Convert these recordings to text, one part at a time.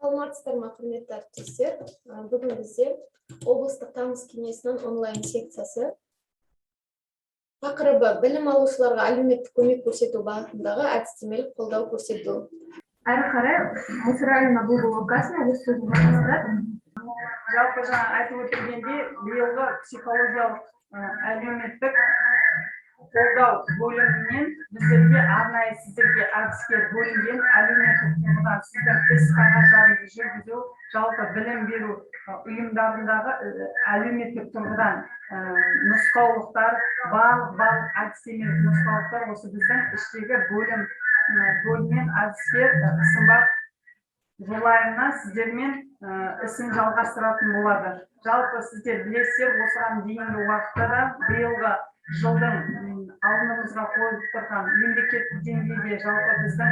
Саламатсыздар ма, құрметті әріптестер. Бүгін бізде облыстық тамыз кеңесінің онлайн секциясы тақырыбы білім алушыларға әлеуметтік көмек көрсету бағытындағы әдістемелік қолдау көрсету. Әрі қарай Мысыр районы бұл блокасына өз сөзін жалғастырады. Жалпы жаңа айтып өтілгенде биылғы психологиялық әлеуметтік қолдау бөлімінен біздерге арнайы сіздерге әдіскер бөлінген әлеуметтік тұрғыдан сіздің іс-қағаздарды жүргізу, жалпы білім беру ұйымдарындағы әлеуметтік тұрғыдан нұсқаулықтар, барлық әдістемелік нұсқаулықтар осы біздің іштегі бөлімнен әдіскер сымбат жолайына сіздермен ісін жалғастыратын болады. Жалпы сіздер білесіздер, осыған дейінгі уақытта да биылғы жылдың алдымызға қойылып тұрған мемлекеттік деңгейде жалпы біздің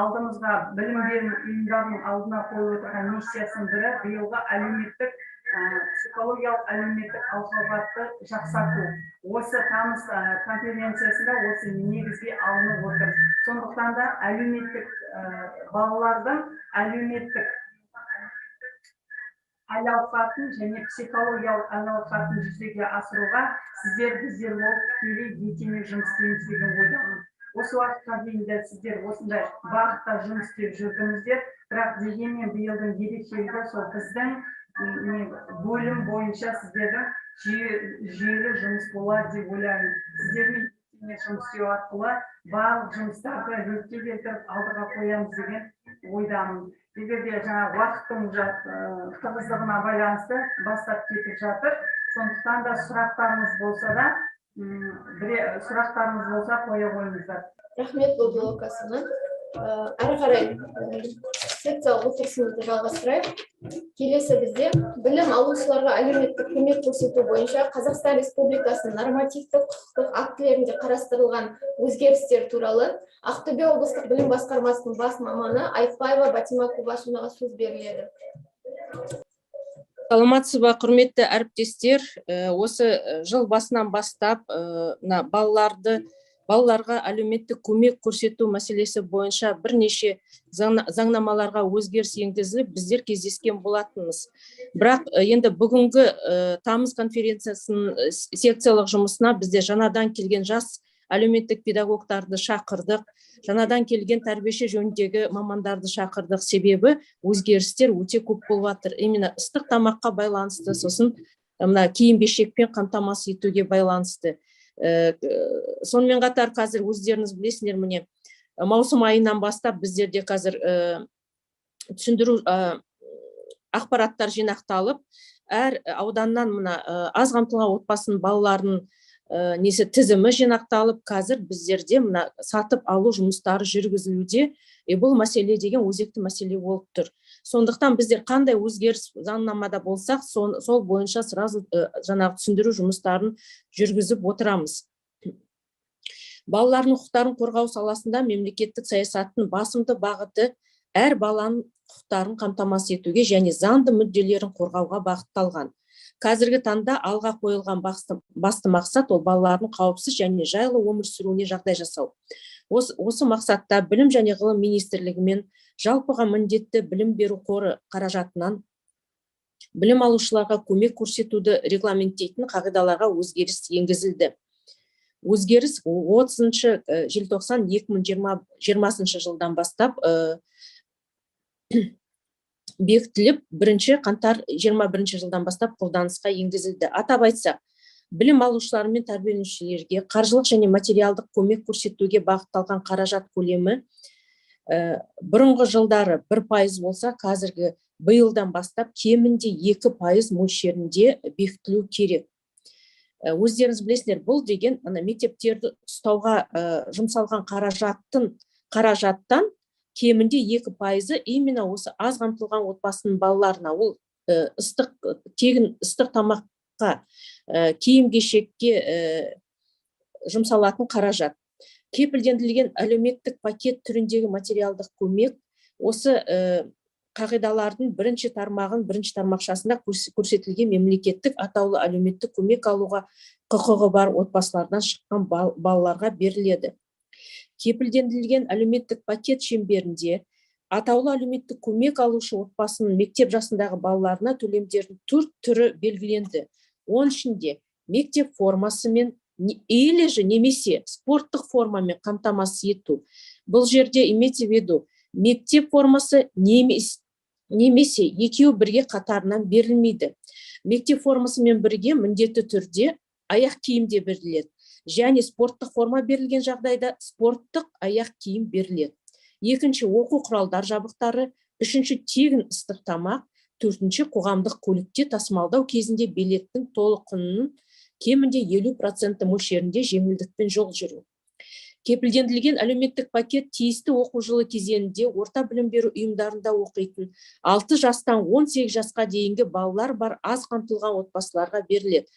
алдымызға білім беру ұйымдарының алдына қойылып отырған миссиясының бірі биылғы әлеуметтік психологиялық әлеуметтік алқапты жақсарту. Осы тамыз конференциясында осы негізге алынып отыр. Сондықтан да әлеуметтік балалардың әлеуметтік әл-ауқатын және психологиялық әл-ауқатын жүзеге асыруға біздер болып тікелей етене жұмыс істейміз деген ойдамын. Осы уақытқа дейін де сіздер осындай бағытта жұмыс істеп жүрдіңіздер, бірақ дегенмен биылдың ерекшелігі сол біздің бөлім бойынша сіздердің жүйелі жұмыс болады деп ойлаймын. Сіздермен жұмыс істеу арқылы барлық жұмыстарды ретке келтіріп алдыға қоямыз деген ойдамын. Егер де жаңа уақыттың тығыздығына байланысты бастап кетіп жатыр. Сондықтан да сұрақтарыңыз болса қоя қойыңыздар. Рахмет бұл блокасына. Әрі қарай секциялық отырысымызды жалғастырайық. Келесі бізде білім алушыларға әлеуметтік көмек көрсету бойынша Қазақстан Республикасының нормативтік құқықтық актілерінде қарастырылған өзгерістер туралы Ақтөбе облыстық білім басқармасының бас маманы Айтбаева Батима Кубашеваға сөз беріледі. Саламатсыз ба, құрметті әріптестер. Осы жыл басынан бастап балаларға әлеуметтік көмек көрсету мәселесі бойынша бірнеше заңнамаларға өзгеріс енгізіліп, біздер кездескен болатынбыз. Бірақ енді бүгінгі тамыз конференциясының секциялық жұмысына бізде жаңадан келген жас әлеуметтік педагогтарды шақырдық, жаңадан келген тәрбиеші жөніндегі мамандарды шақырдық. Себебі өзгерістер өте көп болып жатыр. Именно ыстық тамаққа байланысты, сосын киім-кешекпен қамтамасыз етуге байланысты. Сонымен қатар қазір өздеріңіз білесіңдер, міне маусым айынан бастап біздерде қазір түсіндіру ақпараттар жинақталып, әр ауданнан аз қамтылған отбасының балаларының тізімі жинақталып, қазір біздерде сатып алу жұмыстары жүргізілуде. Бұл мәселе деген өзекті мәселе болып тұр. Сондықтан біздер қандай өзгеріс заңнамада болсақ, сол бойынша сразу жаңағы түсіндіру жұмыстарын жүргізіп отырамыз. Балалардың құқықтарын қорғау саласында мемлекеттік саясаттың басымды бағыты әр баланың құқықтарын қамтамасыз етуге және заңды мүдделерін қорғауға бағытталған. Қазіргі таңда алға қойылған басты мақсат ол балалардың қауіпсіз және жайлы өмір сүруіне жағдай жасау. Осы мақсатта білім және ғылым министрлігімен жалпыға міндетті білім беру қоры қаражатынан білім алушыларға көмек көрсетуді регламенттейтін қағидаларға өзгеріс енгізілді. Өзгеріс 30 желтоқсан 2020 жылдан бастап бекітіліп, 1 қаңтар 21 жылдан бастап қолданысқа енгізілді. Атап айтсақ, білім алушылар мен тәрбиеленушілерге қаржылық және материалдық көмек көрсетуге бағытталған қаражат көлемі бұрынғы жылдары 1% болса, қазіргі биылдан бастап кемінде 2% мөлшерінде бекітілу керек. Өздеріңіз білесіздер, бұл деген мектептерді ұстауға жұмсалған қаражаттан кемінде 2% именно осы аз қамтылған отбасының балаларына, ол тегін ыстық тамаққа, киім-кешекке жұмсалатын қаражат. Кепілдендірілген әлеуметтік пакет түріндегі материалдық көмек осы қағидалардың бірінші тармақшасында көрсетілген мемлекеттік атаулы әлеуметтік көмек алуға құқығы бар отбасылардан шыққан балаларға беріледі. Кепілдендірілген әлеуметтік пакет шеңберінде атаулы әлеуметтік көмек алушы отбасының мектеп жасындағы балаларына төлемдердің төрт түрі белгіленді. Оның ішінде мектеп формасымен или же немесе спорттық формамен қамтамасыз ету. Бұл жерде имейте в виду, мектеп формасы немесе екеуі бірге қатарынан берілмейді. Мектеп формасымен бірге міндетті түрде аяқ киім де беріледі. Және спорттық форма берілген жағдайда спорттық аяқ киім беріледі. Екінші, оқу құралдар жабдықтары. Үшінші, тегін ыстық тамақ. Төртінші, қоғамдық көлікте тасымалдау кезінде билеттің толық құнының кемінде 50% мөлшерінде жеңілдікпен жол жүру. Кепілдендірілген әлеуметтік пакет тиісті оқу жылы кезеңінде орта білім беру ұйымдарында оқитын 6 жастан 18 жасқа дейінгі балалар бар аз қамтылған отбасыларға беріледі.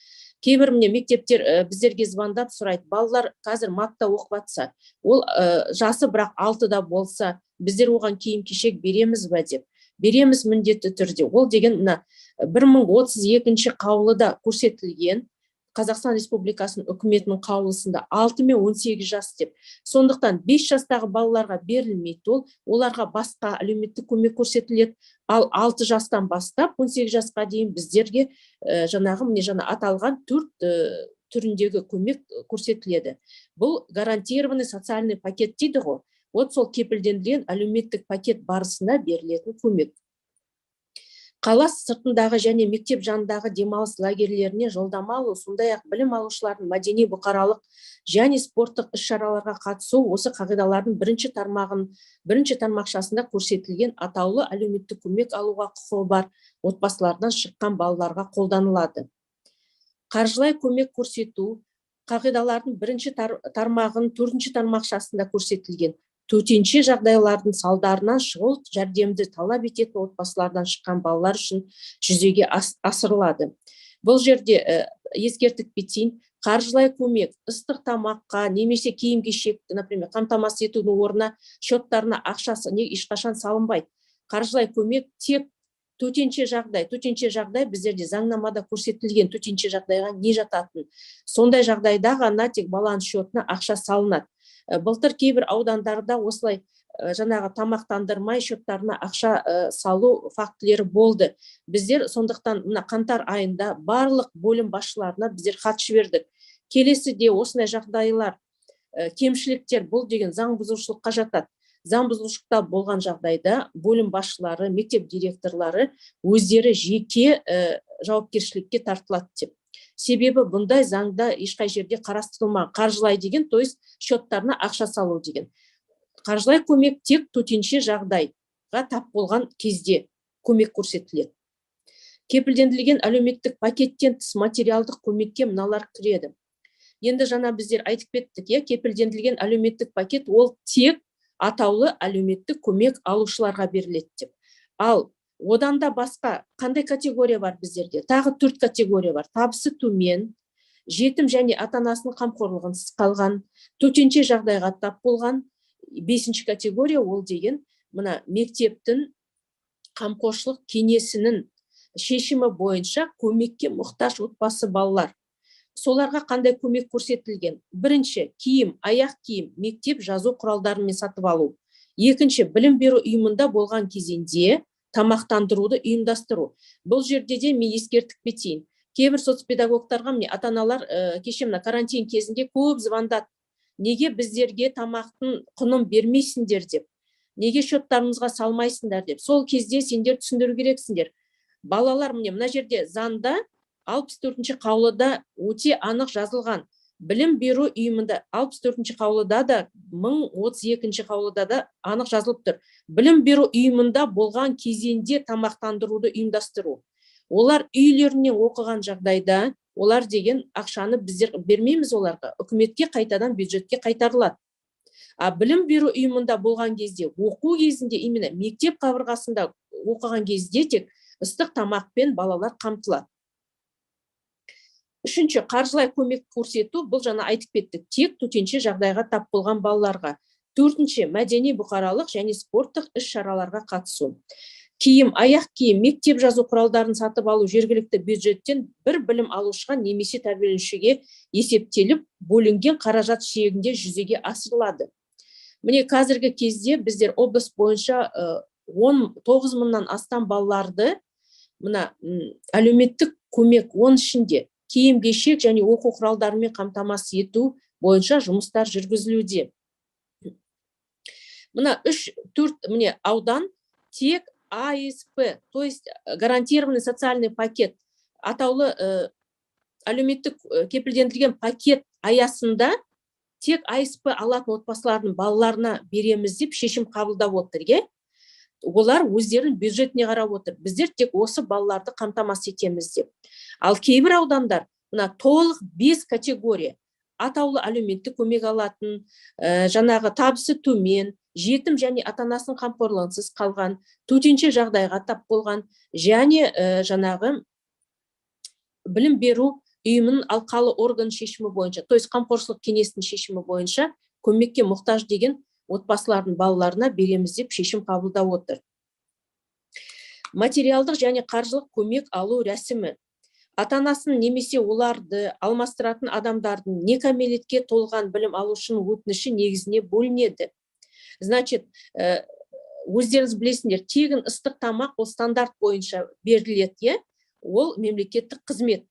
Кейбір мектептер біздерге звондап сұрайды, балалар қазір мапта оқып жатса, ол жасы бірақ 6-да болса, біздер оған киім кешек береміз бе деп. Береміз міндетті түрде. Ол деген 1032 қаулыда көрсетілген, Қазақстан Республикасының үкіметінің қаулысында 6 мен 18 жас деп. Сондықтан 5 жастағы балаларға берілмейді, оларға басқа әлеуметтік көмек көрсетіледі. Ал 6 жастан бастап 18 жасқа дейін біздерге жаңа аталған 4 түріндегі көмек көрсетіледі. Бұл гарантированный социальный пакет дейді ғой. Вот сол кепілдендірілген әлеуметтік пакет барысында берілетін көмек. Қала сыртындағы және мектеп жанындағы демалыс лагерлеріне жолдама алу, сондай-ақ білім алушылардың мәдени бұқаралық және спорттық іс-шараларға қатысу осы қағидалардың бірінші тармақшасында көрсетілген атаулы әлеуметтік көмек алуға құқығы бар отбасылардан шыққан балаларға қолданылады. Қаржылай көмек көрсету қағидалардың бірінші тармағының 4-ші тармақшасында көрсетілген төтенше жағдайлардың салдарынан шұғыл жәрдемді талап ететін отбасылардан шыққан балалар үшін жүзеге асырылады. Бұл жерде ескертіп кетейін, қаржылай көмек ыстық тамаққа немесе киім-кешек, например, қамтамасыз етудің орнына счеттарына ақшасы ешқашан салынбайды. Қаржылай көмек тек төтенше жағдай біздерде заңнамада көрсетілген төтенше жағдайға не жататын. Сондай жағдайда ғана тек баланың счетына ақша салынады. Былтыр кейбір аудандарда осылай жаңағы тамақтандырмай счеттарына ақша салу фактілері болды. Біздер сондықтан қаңтар айында барлық бөлім басшыларына біздер хат жібердік. Келесіде осындай жағдайлар, кемшіліктер бұл деген заң бұзушылыққа жатады. Заң бұзушылықта болған жағдайда бөлім басшылары, мектеп директорлары өздері жеке жауапкершілікке тартылады деп. Себебі бұндай заңда ешқай жерде қарастырылмаған. Қаржылай деген, то есть счеттарына ақша салу деген. Қаржылай көмек тек төтенше жағдайға тап болған кезде көмек көрсетіледі. Кепілдендірілген әлеуметтік пакеттен тыс материалдық көмекке мыналар кіреді. Енді жаңа біздер айтып кеттік, кепілдендірілген әлеуметтік пакет ол тек атаулы әлеуметтік көмек алушыларға беріледі деп. Ал одан да басқа қандай категория бар біздерде? Тағы 4 категория бар. Табысы төмен, жетім және ата-анасының қамқорлығынсыз қалған, төтенше жағдайға тап болған. 5-ші категория ол деген мына мектептің қамқоршылық кеңесінің шешімі бойынша көмекке мұқтаж отбасы балалар. Соларға қандай көмек көрсетілген? Бірінші, киім, аяқ киім, мектеп жазу құралдарымен сатып алу. Екінші, білім беру ұйымында болған кезеңде тамақтандыруды ұйымдастыру. Бұл жерде де мен ескертіп кетейін. Кейбір соцпедагогтарға ата-аналар кеше карантин кезінде көп звондады. Неге біздерге тамақтың құнын бермейсіңдер деп? Неге счеттарымызға салмайсыңдар деп? Сол кезде сендер түсіндіру керексіңдер. Балалар мына жерде заңда 64-ші қаулыда өте анық жазылған. Білім беру ұйымында 64-ші қаулыда да 1032-ші қаулыда да анық жазылып тұр. Білім беру ұйымында болған кезеңде тамақтандыруды ұйымдастыру. Олар үйлерінен оқыған жағдайда, олар деген ақшаны біздер бермейміз оларға, үкіметке қайтадан бюджетке қайтарылады. Білім беру ұйымында болған кезде, оқу кезінде, именно мектеп қабырғасында оқыған кезде тек ыстық тамақпен балалар қамтылады. Үшінші, қаржылай көмек көрсету, бұл жаңа айтып кеттік, тек төтенше жағдайға тап болған балаларға. Төртінші, мәдени бұқаралық және спорттық іс-шараларға қатысу. Киім, аяқ киім, мектеп жазу құралдарын сатып алу жергілікті бюджеттен бір білім алушыға немесе тәрбиеленушіге есептеліп, бөлінген қаражат шегінде жүзеге асырылады. Міне қазіргі кезде біздер облыс бойынша 19 мыңнан астам балаларды мына әлеуметтік көмек, оның ішінде киім-кешек және оқу құралдарымен қамтамасыз ету бойынша жұмыстар жүргізілуде. Мына 3-4 міне аудан тек АСП, то есть гарантированный социальный пакет, атаулы әлеуметтік кепілдендірілген пакет аясында тек АСП алатын отбасылардың балаларына береміз деп шешім қабылдап отыр. Олар өздерінің бюджетіне қарап отыр. Біздер тек осы балаларды қамтамасыз етеміз деп. Ал кейбір аудандар мына толық 5 категория атаулы әлеуметтік көмек алатын, жаңағы табысы төмен, жетім және ата-анасының қамқорлығынсыз қалған, төтенше жағдайға тап болған және жаңағы білім беру ұйымының алқалы орган шешімі бойынша, то есть қамқоршылық кеңесінің шешімі бойынша көмекке мұқтаж деген отбасылардың балаларына береміз деп шешім қабылдап отыр. Материалдық және қаржылық көмек алу рәсімі. Ата-анасын немесе оларды алмастыратын адамдардың не кәмелетке толған білім алушының өтініші негізіне бөлінеді. Значит, өздеріңіз білесіңдер, тегін ыстық тамақ ол стандарт бойынша беріледі, ол мемлекеттік қызмет.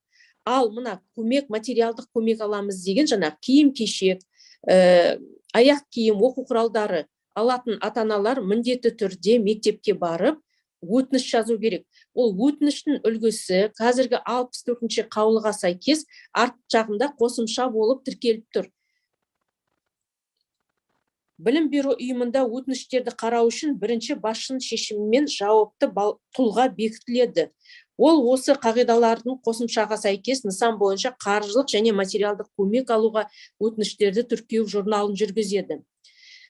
Ал мына көмек, материалдық көмек аламыз деген жаңа киім-кешек, аяқ киім, оқу құралдары алатын ата-аналар міндетті түрде мектепке барып өтініш жазу керек. Ол өтініштің үлгісі қазіргі 64-ші қаулыға сәйкес арт жағында қосымша болып тіркеліп тұр. Білім беру ұйымында өтініштерді қарау үшін бірінші басшының шешімімен жауапты тұлға бекітіледі. Ол осы қағидалардың қосымшаға сәйкес нысан бойынша қаржылық және материалдық көмек алуға өтініштерді тіркеу журналын жүргізеді.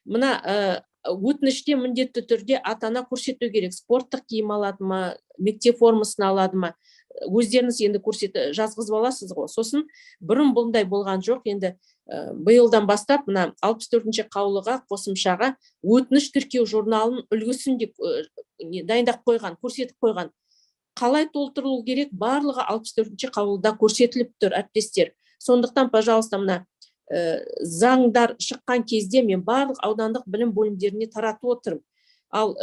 Мына өтініште міндетті түрде ата-ана көрсету керек. Спорттық киім алады ма, мектеп формасын алады ма, өздеріңіз енді жазғызып аласыз ғой. Сосын бұрын бұндай болған жоқ, енді биылдан бастап мына 64-ші қаулыға қосымшаға өтініш тіркеу журналын үлгісін дайындап қойған, көрсетіп қойған. Қалай толтырылу керек, барлығы 64-ші қаулыда көрсетіліп тұр, әріптестер. Сондықтан, пожалуйста, мына заңдар шыққан кезде мен барлық аудандық білім бөлімдеріне таратып отырмын. Ал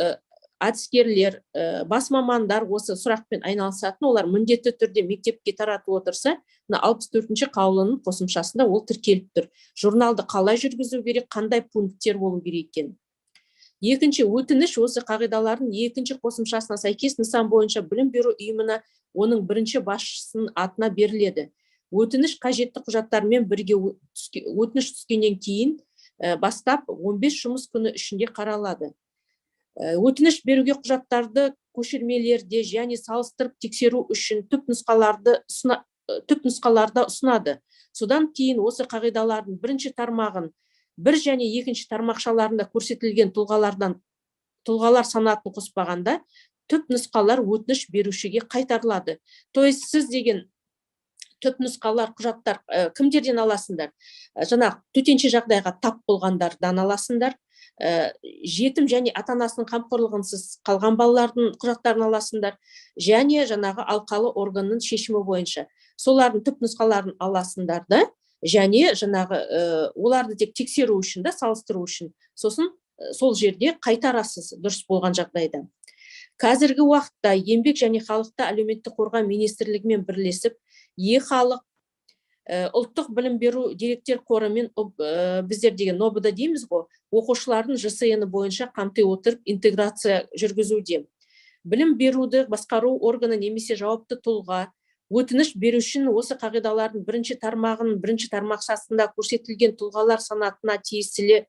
әдіскерлер, бас мамандар осы сұрақпен айналысатын, олар міндетті түрде мектепке таратып отырса, 64-ші қаулының қосымшасында ол тіркеліп тұр. Журналды қалай жүргізу керек, қандай пункттер болу керек екен. Екінші, өтініш осы қағидалардың екінші қосымшасына сәйкес нысан бойынша білім беру ұйымына оның бірінші басшысының атына беріледі. Өтініш қажетті құжаттармен бірге өтініш түскеннен кейін бастап 15 жұмыс күні ішінде қаралады. Өтініш беруге құжаттарды көшірмелерде және салыстырып тексеру үшін түп нұсқаларда ұсынады. Содан кейін осы қағидалардың бірінші тармағын бір және екінші тармақшаларында көрсетілген тұлғалар санатын қоспағанда түп нұсқалар өтініш берушіге қайтарылады. То есть сіз деген түп нұсқалар, құжаттар кімдерден аласыңдар? Жаңа төтенше жағдайға тап болғандардан аласыңдар. Жетім және ата-анасының қамқорлығынсыз қалған балалардың құжаттарын аласыңдар. Және жаңағы алқалы органның шешімі бойынша солардың түп нұсқаларын аласыңдар да, және жаңағы оларды тек тексеру үшін да, салыстыру үшін. Сосын сол жерде қайтарасыз дұрыс болған жағдайда. Қазіргі уақытта еңбек және халықты әлеуметтік қорғау министрлігімен бірлесіп, халық ұлттық білім беру деректер қорымен біздер деген НОБД дейміз ғой, оқушылардың ЖСН бойынша қамти отырып интеграция жүргізуде. Білім беруді басқару органы немесе жауапты тұлға өтініш берушінің осы қағидалардың бірінші тармақшасында көрсетілген тұлғалар санатына тиесілі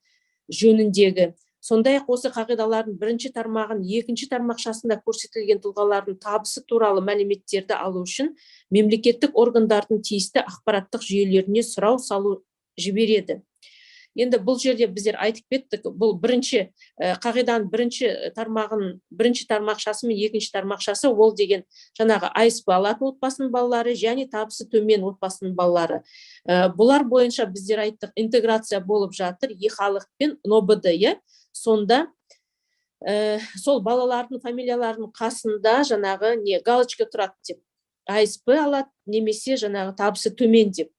жөніндегі, сондай-ақ осы қағидалардың бірінші тармағын екінші тармақшасында көрсетілген тұлғалардың табысы туралы мәліметтерді алу үшін мемлекеттік органдардың тиісті ақпараттық жүйелеріне сұрау салу жібереді. Енді бұл жерде біздер айтып кеттік, бұл бірінші қағиданың бірінші тармақшасы мен екінші тармақшасы, ол деген жаңағы АСП алатын отбасының балалары және табысы төмен отбасының балалары. Бұлар бойынша біздер айттық, интеграция болып жатыр, халық пен НОБД. Сонда сол балалардың фамилияларының қасында жаңағы галочка тұрады деп, АСП алады немесе жаңағы табысы төмен деп.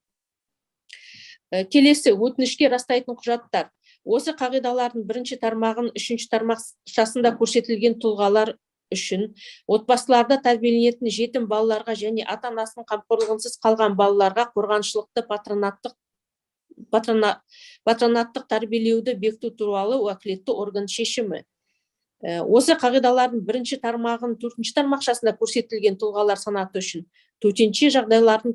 Келесі, өтінішке растайтын құжаттар. Осы қағидалардың бірінші тармағын үшінші тармақшасында көрсетілген тұлғалар үшін отбасыларда тәрбиеленетін жетім балаларға және ата-анасының қамқорлығынсыз қалған балаларға қорғаншылықты патронаттық тәрбиелеуді бекіту туралы уәкілетті орган шешімі. Осы қағидалардың бірінші тармағын төртінші тармақшасында көрсетілген тұлғалар санаты үшін төтенше жағдайлардың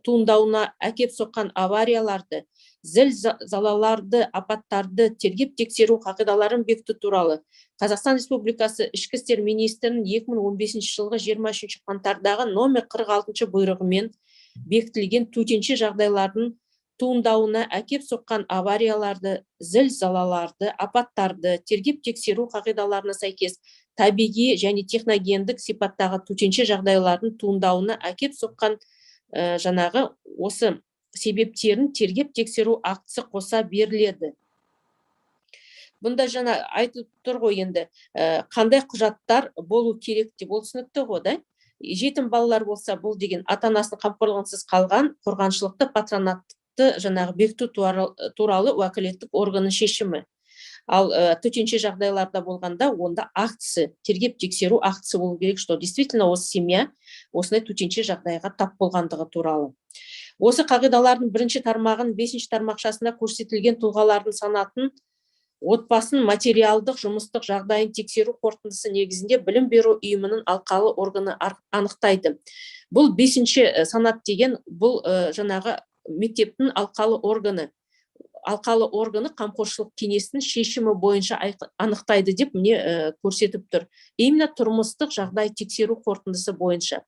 туындауына әкеп соққан аварияларды, зілзалаларды, апаттарды тергеп тексеру қағидаларын бекіту туралы Қазақстан Республикасы Ішкі істер министрінің 2015 жылғы 23 қаңтардағы номер 46 бұйрығымен бекітілген төтенше жағдайлардың туындауына әкеп соққан аварияларды, зілзалаларды, апаттарды тергеп тексеру қағидаларына сәйкес табиғи және техногендік сипаттағы төтенше жағдайлардың туындауына әкеп соққан жаңағы осы себептерін тергеп тексеру актісі қоса беріледі. Бұнда жаңа айтылып тұр ғой енді, қандай құжаттар болу керек деп, ол түсінікті ғой, да? Жетім балалар болса, бұл деген ата-анасының қамқорлығынсыз қалған қорғаншылықты патронатты жаңағы бекіту туралы уәкілеттік органның шешімі. Ал төтенше жағдайларда болғанда, онда актісі, тергеп тексеру актісі болу керек, что действительно осы семья осындай төтенше жағдайға тап болғандығы туралы. Осы қағидалардың бірінші тармағын бесінші тармақшасында көрсетілген тұлғалардың санатын, отбасын материалдық жұмыстық жағдайын тексеру қорытындысы негізінде білім беру ұйымының алқалы органы анықтайды. Бұл бесінші санат деген, бұл жаңағы мектептің алқалы органы қамқоршылық кеңесінің шешімі бойынша анықтайды деп міне көрсетіп тұр. Именно тұрмыстық жағдай тексеру қорытындысы бойынша.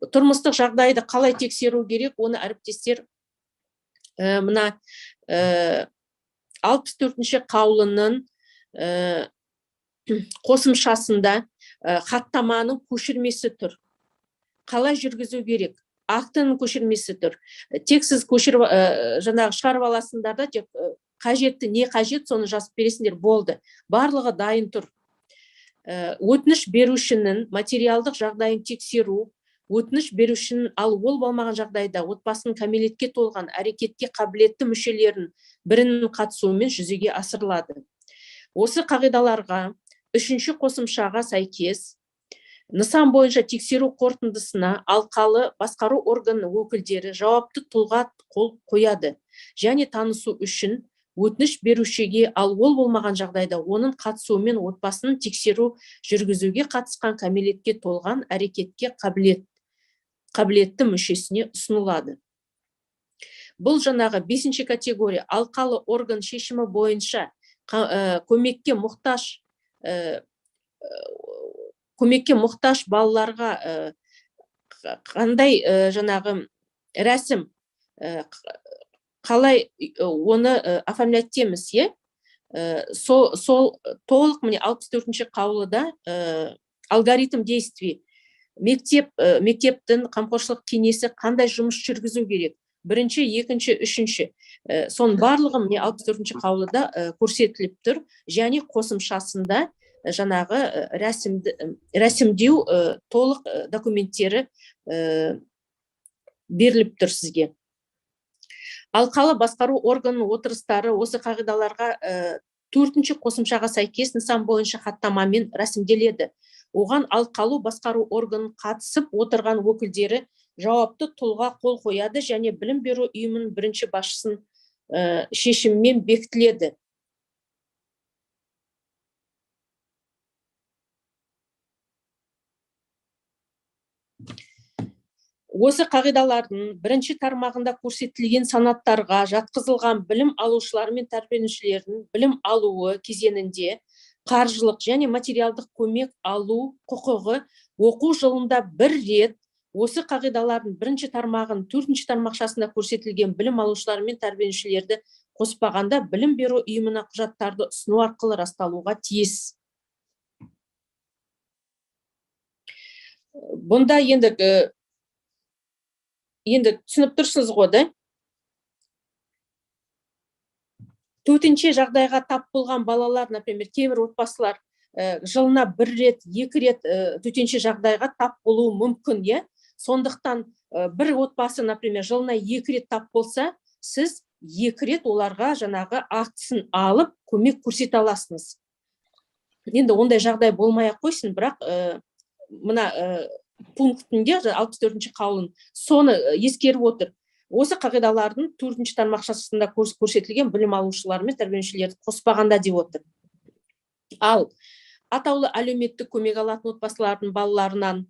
Тұрмыстық жағдайды қалай тексеру керек, оны әріптестер мына 64-ші қаулының қосымшасында хаттаманың көшірмесі тұр. Қалай жүргізу керек? Актының көшірмесі тұр. Тек сіз жаңағы шығарып аласыңдар да, тек қажетті, не қажет, соны жазып бересіңдер, болды. Барлығы дайын тұр. Өтініш берушінің материалдық жағдайын тексеру, өтініш берушінің ал ол болмаған жағдайда отбасының кәмелетке толған әрекетке қабілетті мүшелерін бірінің қатысуымен жүзеге асырылады. Осы қағидаларға үшінші қосымшаға сәйкес нысан бойынша тексеру қорытындысына алқалы басқару органының өкілдері жауапты тұлға қол қояды және танысу үшін өтініш берушіге ал ол болмаған жағдайда оның қатысуымен отбасының тексеру жүргізуге қатысқан кәмелетке толған әрекетке қабілетті мүшесіне ұсынылады. Бұл жаңағы 5-ші категория алқалы орган шешімі бойынша көмекке мұқтаж балаларға қандай жаңағы рәсім, қалай оны оформлять-теміз, сол толық міне 64-ші қаулыда алгоритм действий, мектептің қамқоршылық кеңесі қандай жұмыс жүргізу керек, бірінші, екінші, үшінші, сон барлығы міне 64-ші қаулыда көрсетіліп тұр, және қосымшасында жаңағы рәсімдеу толық документтері беріліп тұр сізге. Алқалы басқару органының отырыстары осы қағидаларға 4-ші қосымшаға сәйкес нысан бойынша хаттамамен рәсімделеді. Оған алқалы басқару органын қатысып отырған өкілдері жауапты тұлға қол қояды және білім беру ұйымының бірінші басшысын шешіммен бекітіледі. Осы қағидалардың бірінші тармағында көрсетілген санаттарға жатқызылған білім алушылар мен тәрбиеленушілердің білім алуы кезеңінде қаржылық және материалдық көмек алу құқығы оқу жылында бір рет осы қағидалардың бірінші тармағын 4-ші тармақшасында көрсетілген білім алушылар мен тәрбиеленушілерді қоспағанда білім беру ұйымына құжаттарды ұсыну арқылы расталуға тиіс. Бұнда енді түсініп тұрсыз ғой, да? Төтенше жағдайға тап болған балалар, например, кейбір отбасылар жылына бір рет, екі рет төтенше жағдайға тап болуы мүмкін, е? Сондықтан бір отбасы, например, жылына екі рет тап болса, сіз 2 рет оларға жаңағы ақысын алып көмек көрсете аласыңыз. Енді ондай жағдай болмай ақ қойсын, бірақ мына пунктінде 64-ші қаулының соны ескеріп отыр. Осы қағидалардың 4-ші тармақшасында көрсетілген білім алушылар мен тәрбиеленушілерді қоспағанда деп отыр. Ал атаулы әлеуметтік көмек алатын отбасылардың балаларынан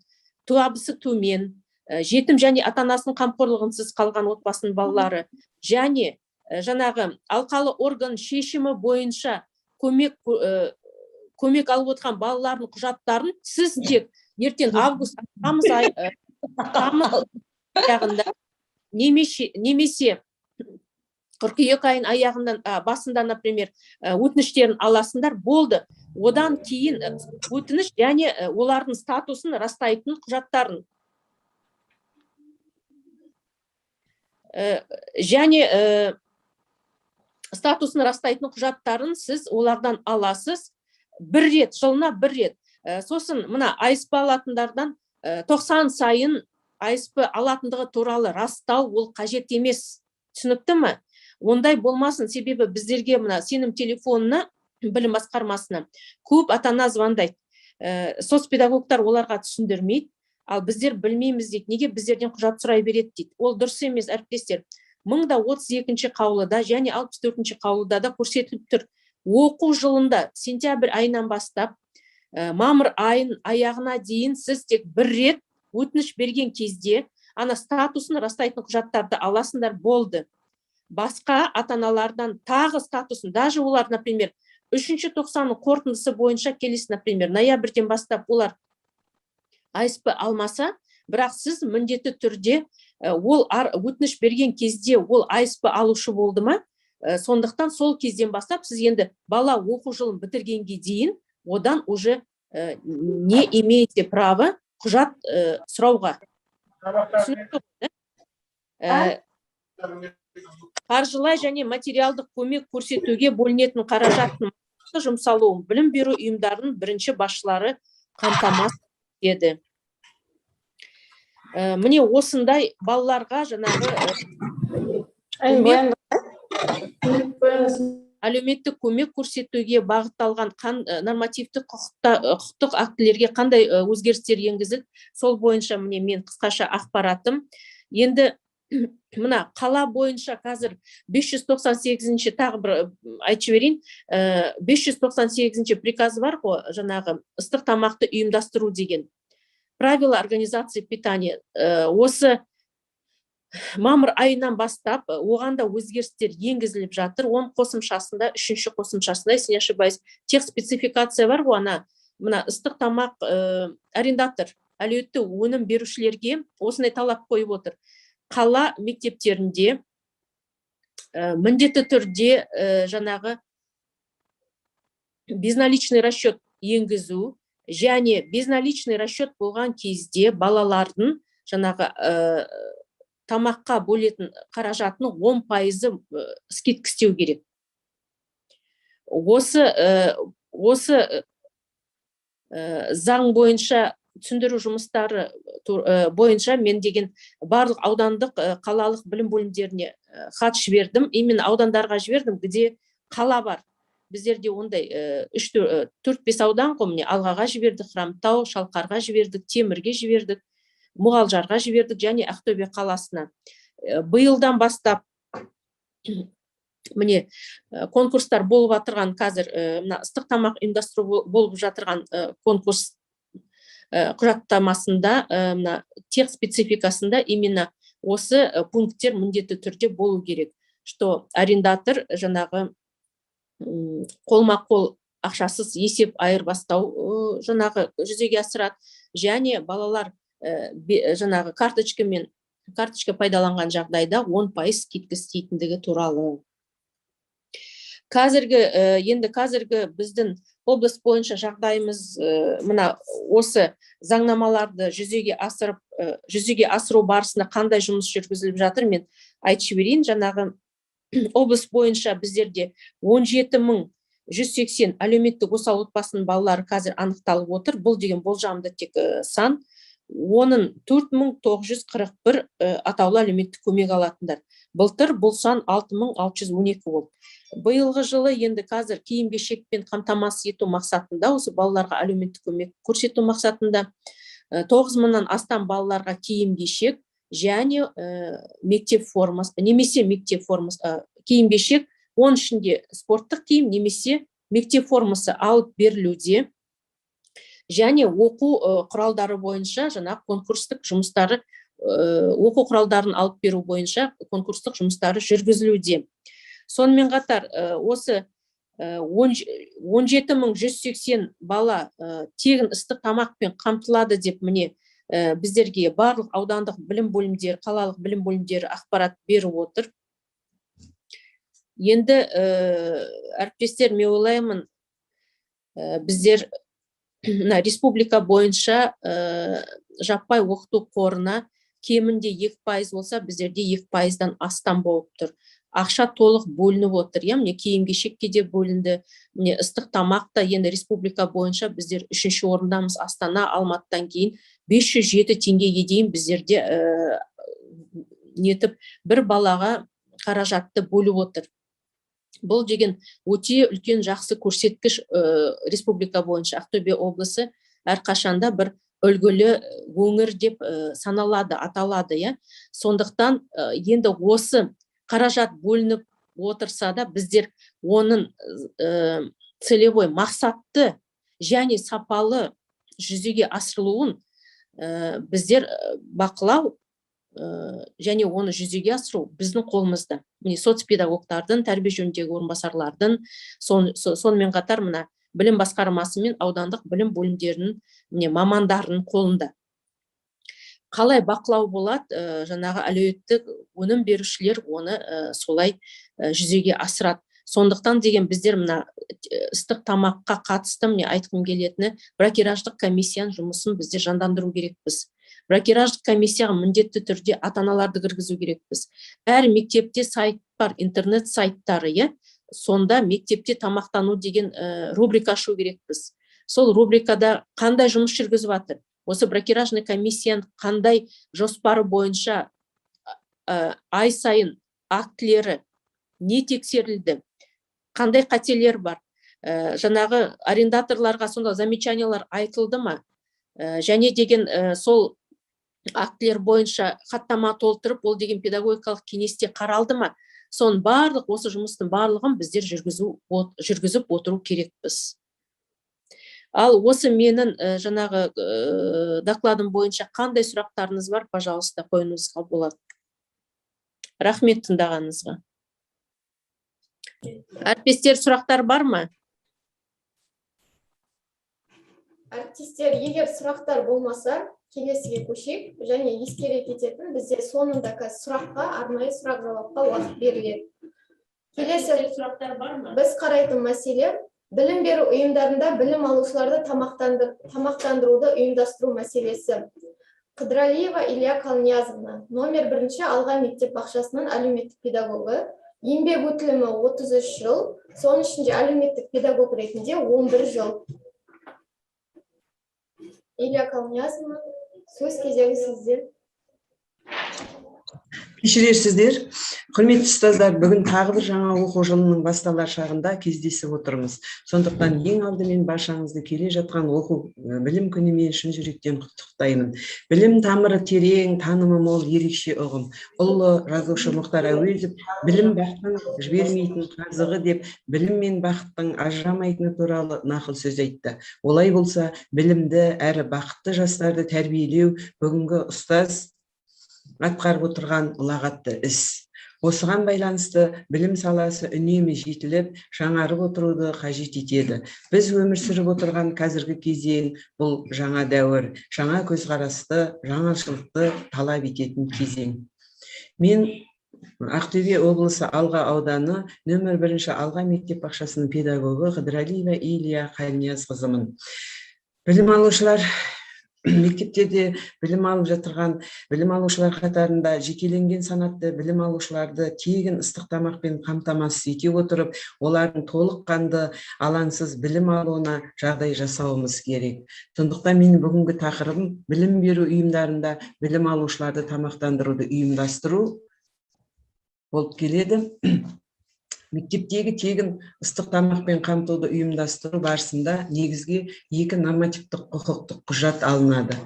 табысы төмен, жетім және ата-анасының қамқорлығынсыз қалған отбасының балалары және жаңағы алқалы орган шешімі бойынша көмек алып отырған балалардың құжаттарын сіз тек ертең август, тамыз аяғында немесе қыркүйек айын басында, например, өтініштерін аласыңдар, болды. Одан кейін өтініш және олардың статусын растайтын құжаттарын сіз олардан аласыз. 1 рет, жылына 1 рет. Сосын мына АСП алатындардан 90 сайын АСП алатындығы туралы растау ол қажет емес. Түсінікті ме? Ондай болмасын, себебі біздерге мына сенім телефонына, білім басқармасына көп ата-ана звондайды. Соцпедагогтар оларға түсіндірмейді, ал біздер білмейміз дейді. Неге біздерден құжат сұрай береді дейді. Ол дұрыс емес, әріптестер. 1032-ші қаулыда және 64-ші қаулыда да көрсетіліп тұр. Оқу жылында сентябрь айынан бастап мамыр айын аяғына дейін сіз тек 1 рет өтініш берген кезде ана статусын растайтын құжаттарды аласыңдар, болды. Басқа ата-аналардан тағы статусын, даже олар, например, 3-ші тоқсанның қорытындысы бойынша келесі, например, ноябрьден бастап олар АСП алмаса, бірақ сіз міндетті түрде ол өтініш берген кезде ол АСП алушы болды ма? Сондықтан сол кезден бастап сіз енді бала оқу жылын бітіргенге дейін одан уже не имеете право құжат сұрауға. Қаржылай және материалдық көмек көрсетуге бөлінетін қаражаттың жұмсалуын білім беру ұйымдарының бірінші басшылары қамтамасыз етеді. Міне осындай балаларға жаңағы әлеуметтік көмек көрсетуге бағытталған нормативтік құқықтық актілерге қандай өзгерістер енгізілді, сол бойынша міне мен қысқаша ақпаратым. Енді мына қала бойынша қазір 598-ші тағы бір айтып берейін, 598-ші приказ бар ғой, жаңағы ыстық тамақты ұйымдастыру деген. Правила организации питания. Осы мамыр айынан бастап оғанда өзгерістер енгізіліп жатыр. 10 қосымшасында, 3-ші қосымшасында, если не ошибаюсь, тех спецификация бар ғой, мына ыстық тамақ арендатор, әлеуетті өнім берушілерге осындай талап қойып отыр. Қала мектептерінде міндетті түрде жаңағы безналичный расчет енгізу және безналичный расчет болған кезде балалардың жаңағы тамаққа бөлетін қаражатының 10% скидка істеу керек. Осы заң бойынша түсіндіру жұмыстары бойынша мен деген барлық аудандық қалалық білім бөлімдеріне хат жібердім. Именно аудандарға жібердім, где қала бар. Біздерде ондай 4-5 аудан ғой, міне Алғаға жібердік, Хромтау, Шалқарға жібердік, Темірге жібердік, Мұғалжарға жібердік және Ақтөбе қаласына. Биылдан бастап міне конкурстар болып жатырған, қазір ыстық тамақ ұйымдастыру болып жатырған конкурс құжаттамасында, тех спецификасында именно осы пункттер міндетті түрде болу керек, что арендатор жаңағы қолма-қол ақшасыз есеп айырбастау жаңағы жүзеге асырады, және балалар жаңағы карточка пайдаланған жағдайда 10% скидка істейтіндігі туралы. Қазіргі біздің облыс бойынша жағдайымыз мына осы заңнамаларды жүзеге асыру барысында қандай жұмыс жүргізіліп жатыр, мен айтып берейін. Жаңағы облыс бойынша біздерде 17.180 әлеуметтік осал отбасының балалары қазір анықталып отыр. Бұл деген болжамды тек сан. оның 4941 атаулы әлеуметтік көмек алатындар. Былтыр бұл сан 6612 болды. Биылғы жылы енді қазір киім-кешекпен қамтамасыз ету мақсатында, осы балаларға әлеуметтік көмек көрсету мақсатында 9000-нан астам балаларға киім-кешек және мектеп формасы, немесе мектеп формасы, киім-кешек, оның ішінде спорттық киім немесе мектеп формасы алып берілуде. Және оқу құралдары бойынша жаңа конкурстық жұмыстары, оқу құралдарын алып беру бойынша конкурстық жұмыстары жүргізілуде. Сонымен қатар осы 17180 бала тегін ыстық тамақпен қамтылады деп міне біздерге барлық аудандық білім бөлімдері, қалалық білім бөлімдері ақпарат беріп отыр. Енді әріптестер, мен ойлаймын, біздер республика бойынша жаппай оқыту қорына кемінде 2% болса, біздерде 2%-дан астам болып тұр. Ақша толық бөлініп отыр. Міне киім-кешекке де бөлінді. Міне ыстық тамақта енді республика бойынша біздер 3-ші орындамыз. Астана, Алматыдан кейін 507 теңгеге дейін біздерде нетіп бір балаға қаражатты бөліп отыр. Бұл деген өте үлкен жақсы көрсеткіш. Республика бойынша Ақтөбе облысы әрқашанда бір үлгілі өңір деп саналады, аталады. Сондықтан енді осы қаражат бөлініп отырса да, біздер оның целевой мақсатты және сапалы жүзеге асырылуын біздер бақылау және оны жүзеге асыру біздің қолымызда. Міне соцпедагогтардың, тәрбие жөніндегі орынбасарлардың, сонымен қатар мына білім басқармасы мен аудандық білім бөлімдерінің мамандарының қолында. Қалай бақылау болады, жаңағы әлеуметтік өнім берушілер оны солай жүзеге асырады. Сондықтан деген біздер мына ыстық тамаққа қатысты айтқым келетіні, бракераждық комиссияның жұмысын біздер жандандыру керекпіз. Бракераждық комиссияға міндетті түрде ата-аналарды кіргізу керекпіз. Әр мектепте сайт бар, интернет сайттары, сонда мектепте тамақтану деген рубрика ашу керекпіз. Сол рубрикада қандай жұмыс жүргізіп жатыр? Осы бракеражный комиссияның қандай жоспары бойынша ай сайын актілері не тексерілді? Қандай қателер бар? Жаңағы арендаторларға сонда замечаниялар айтылды ма? Және деген сол актілер бойынша хаттама толтырып, ол деген педагогикалық кеңесте қаралды ма? Сон барлық осы жұмыстың барлығын біздер жүргізіп отыру керекпіз. Ал осы менің жаңағы докладым бойынша қандай сұрақтарыңыз бар, пожалуйста, қойыңызға болады. Рахмет тыңдағаныңызға. Әріптестер, сұрақтар бар ма? Әріптестер, егер сұрақтар болмаса, келесіге көшейік, және ескере кететін, бізде сонында сұраққа, арнайы сұрақ-жауапқа уақыт беріледі. Келесі сұрақтар бар ма? Біз қарайтын мәселе білім беру ұйымдарында білім алушыларды тамақтандыруды ұйымдастыру мәселесі. Қыдыралиева Илья Қалниязовна, номер 1-ші Алға мектеп бақшасының әлеуметтік педагогы, еңбек өтілімі 33 жыл, соның ішінде әлеуметтік педагог ретінде 11 жыл. Илья Қалниязовна, сөз кезегі сізде. Кешірерсіздер, құрметті ұстаздар, бүгін тағы бір жаңа оқу жылының басталар шағында кездесіп отырмыз. Сондықтан ең алдымен баршаңызды келе жатқан оқу білім күнімен шын жүректен құттықтаймын. Білім тамыры терең, танымы мол, ерекше ұғым. Ұлы жазушы Мұхтар Әуезов білім бақыттың жібермейтін қазығы деп, білім мен бақыттың ажырамайтыны туралы нақыл сөз айтты. Олай болса, білімді әрі бақытты жастарды тәрбиелеу бүгінгі ұстаз атқарып отырған ұлағатты іс. Осыған байланысты білім саласы үнемі жетіліп, жаңарып отыруды қажет етеді. Біз өмір сүріп отырған қазіргі кезең бұл жаңа дәуір, жаңа көзқарасты, жаңашылықты талап ететін кезең. Мен Ақтөбе облысы Алға ауданы нөмір 1-ші Алға мектеп бақшасының педагогы Қыдыралиева Илья Қалниязқызымын. Білім алушылар мектептерде білім алып жатырған білім алушылар қатарында жекеленген санатты білім алушыларды тегін ыстық тамақпен қамтамасыз ете отырып, олардың толыққанды алаңсыз білім алуына жағдай жасауымыз керек. Сондықтан менің бүгінгі тақырыбым білім беру ұйымдарында білім алушыларды тамақтандыруды ұйымдастыру болып келеді. Мектептегі тегін ыстық тамақпен қамтуды ұйымдастыру барысында негізге 2 нормативтік құқықтық құжат алынады.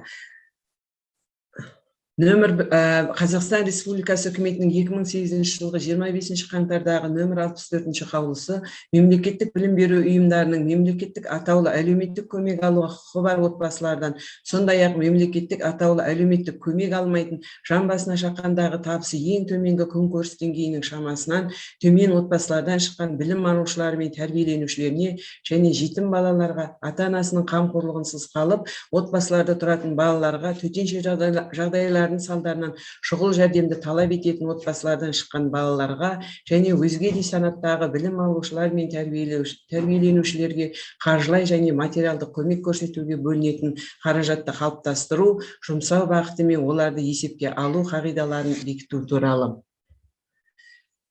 Қазақстан Республикасы үкіметінің 2008 жылғы 25 қаңтардағы нөмір 64 қаулысы мемлекеттік білім беру ұйымдарының мемлекеттік атаулы әлеуметтік көмек алуға құқығы бар отбасылардан, сондай-ақ мемлекеттік атаулы әлеуметтік көмек алмайтын, жан басына шаққандағы табысы ең төменгі күнкөріс деңгейінің шамасынан төмен отбасылардан шыққан білім алушылары мен тәрбиеленушілеріне және жетім балаларға, ата-анасының қамқорлығынсыз қалып, отбасыларда тұратын балаларға төтенше жағдайлардың салдарынан шұғыл жәрдемді талап ететін отбасылардан шыққан балаларға және өзге де санаттағы білім алушылар мен тәрбиеленушілерге қаржылай және материалдық көмек көрсетуге бөлінетін қаражатты қалыптастыру, жұмсау бағыты мен оларды есепке алу қағидаларын бекіту туралы.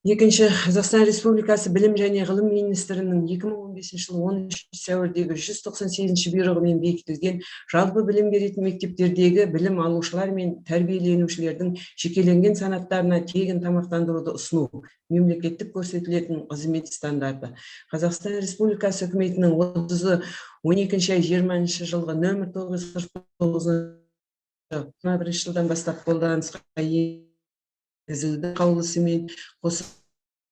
Екінші, Қазақстан Республикасы білім және ғылым министрінің 2015 жылы 13 сәуірдегі 198 бұйрығымен бекітілген жалпы білім беретін мектептердегі білім алушылар мен тәрбиеленушілердің жекеленген санаттарына тегін тамақтандыруды ұсыну, мемлекеттік көрсетілетін қызмет стандарты. Қазақстан Республикасы үкіметінің 30-12-20 жылғы нөмір 949 жылдан бастап қолданысқа енгізілді қаулысымен қосып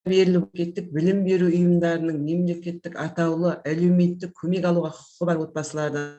беріліп мемлекеттік білім беру ұйымдарының мемлекеттік атаулы әлеуметтік көмек алуға құқығы бар отбасылардан,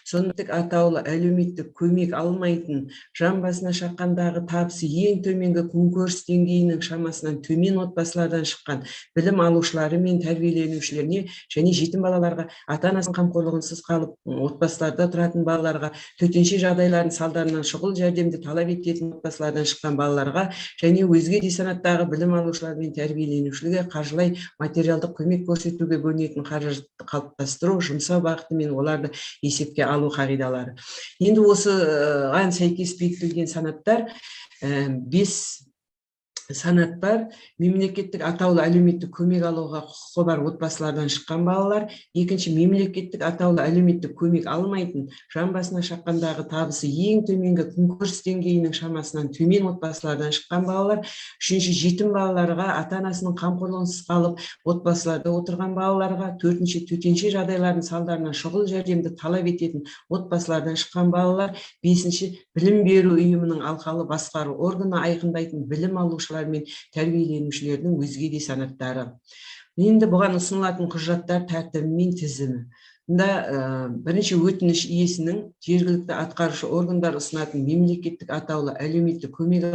сондай-ақ атаулы әлеуметтік көмек алмайтын, жан басына шаққандағы табысы ең төменгі күнкөріс деңгейінің шамасынан төмен отбасылардан шыққан білім алушылары мен тәрбиеленушілеріне және жетім балаларға, ата-анасының қамқорлығынсыз қалып, отбасыларда тұратын балаларға, төтенше жағдайлардың салдарынан шұғыл жәрдемді талап ететін отбасылардан шыққан балаларға және өзге де санаттағы білім алушылар мен тәрбиеленушілерге қаржылай материалдық көмек көрсетуге бөлінетін қаражатты қалыптастыру, жұмсау бағыты мен оларды есепке алу қағидалары. Енді осыған сәйкес бекітілген санаттар 5 санат бар. Мемлекеттік атаулы әлеуметтік көмек алуға құқығы бар отбасылардан шыққан балалар. Екінші, мемлекеттік атаулы әлеуметтік көмек алмайтын, жан басына шаққандағы табысы ең төменгі күнкөріс деңгейінің шамасынан төмен отбасылардан шыққан балалар. Үшінші, жетім балаларға, ата-анасының қамқорлығынсыз қалып, отбасыларда отырған балаларға. Төртінші, төтенше жағдайлардың салдарынан шұғыл жәрдемді талап ететін отбасылардан шыққан балалар. Бесінші, білім беру ұйымының алқалы басқару органы айқындайтын білім алушылар мен тәрбиеленушілердің өзге де санаттары. Енді бұған ұсынылатын құжаттар тәртібі мен тізімі. Бірінші, өтініш иесінің жергілікті атқарушы органдар ұсынатын мемлекеттік атаулы әлеуметтік көмек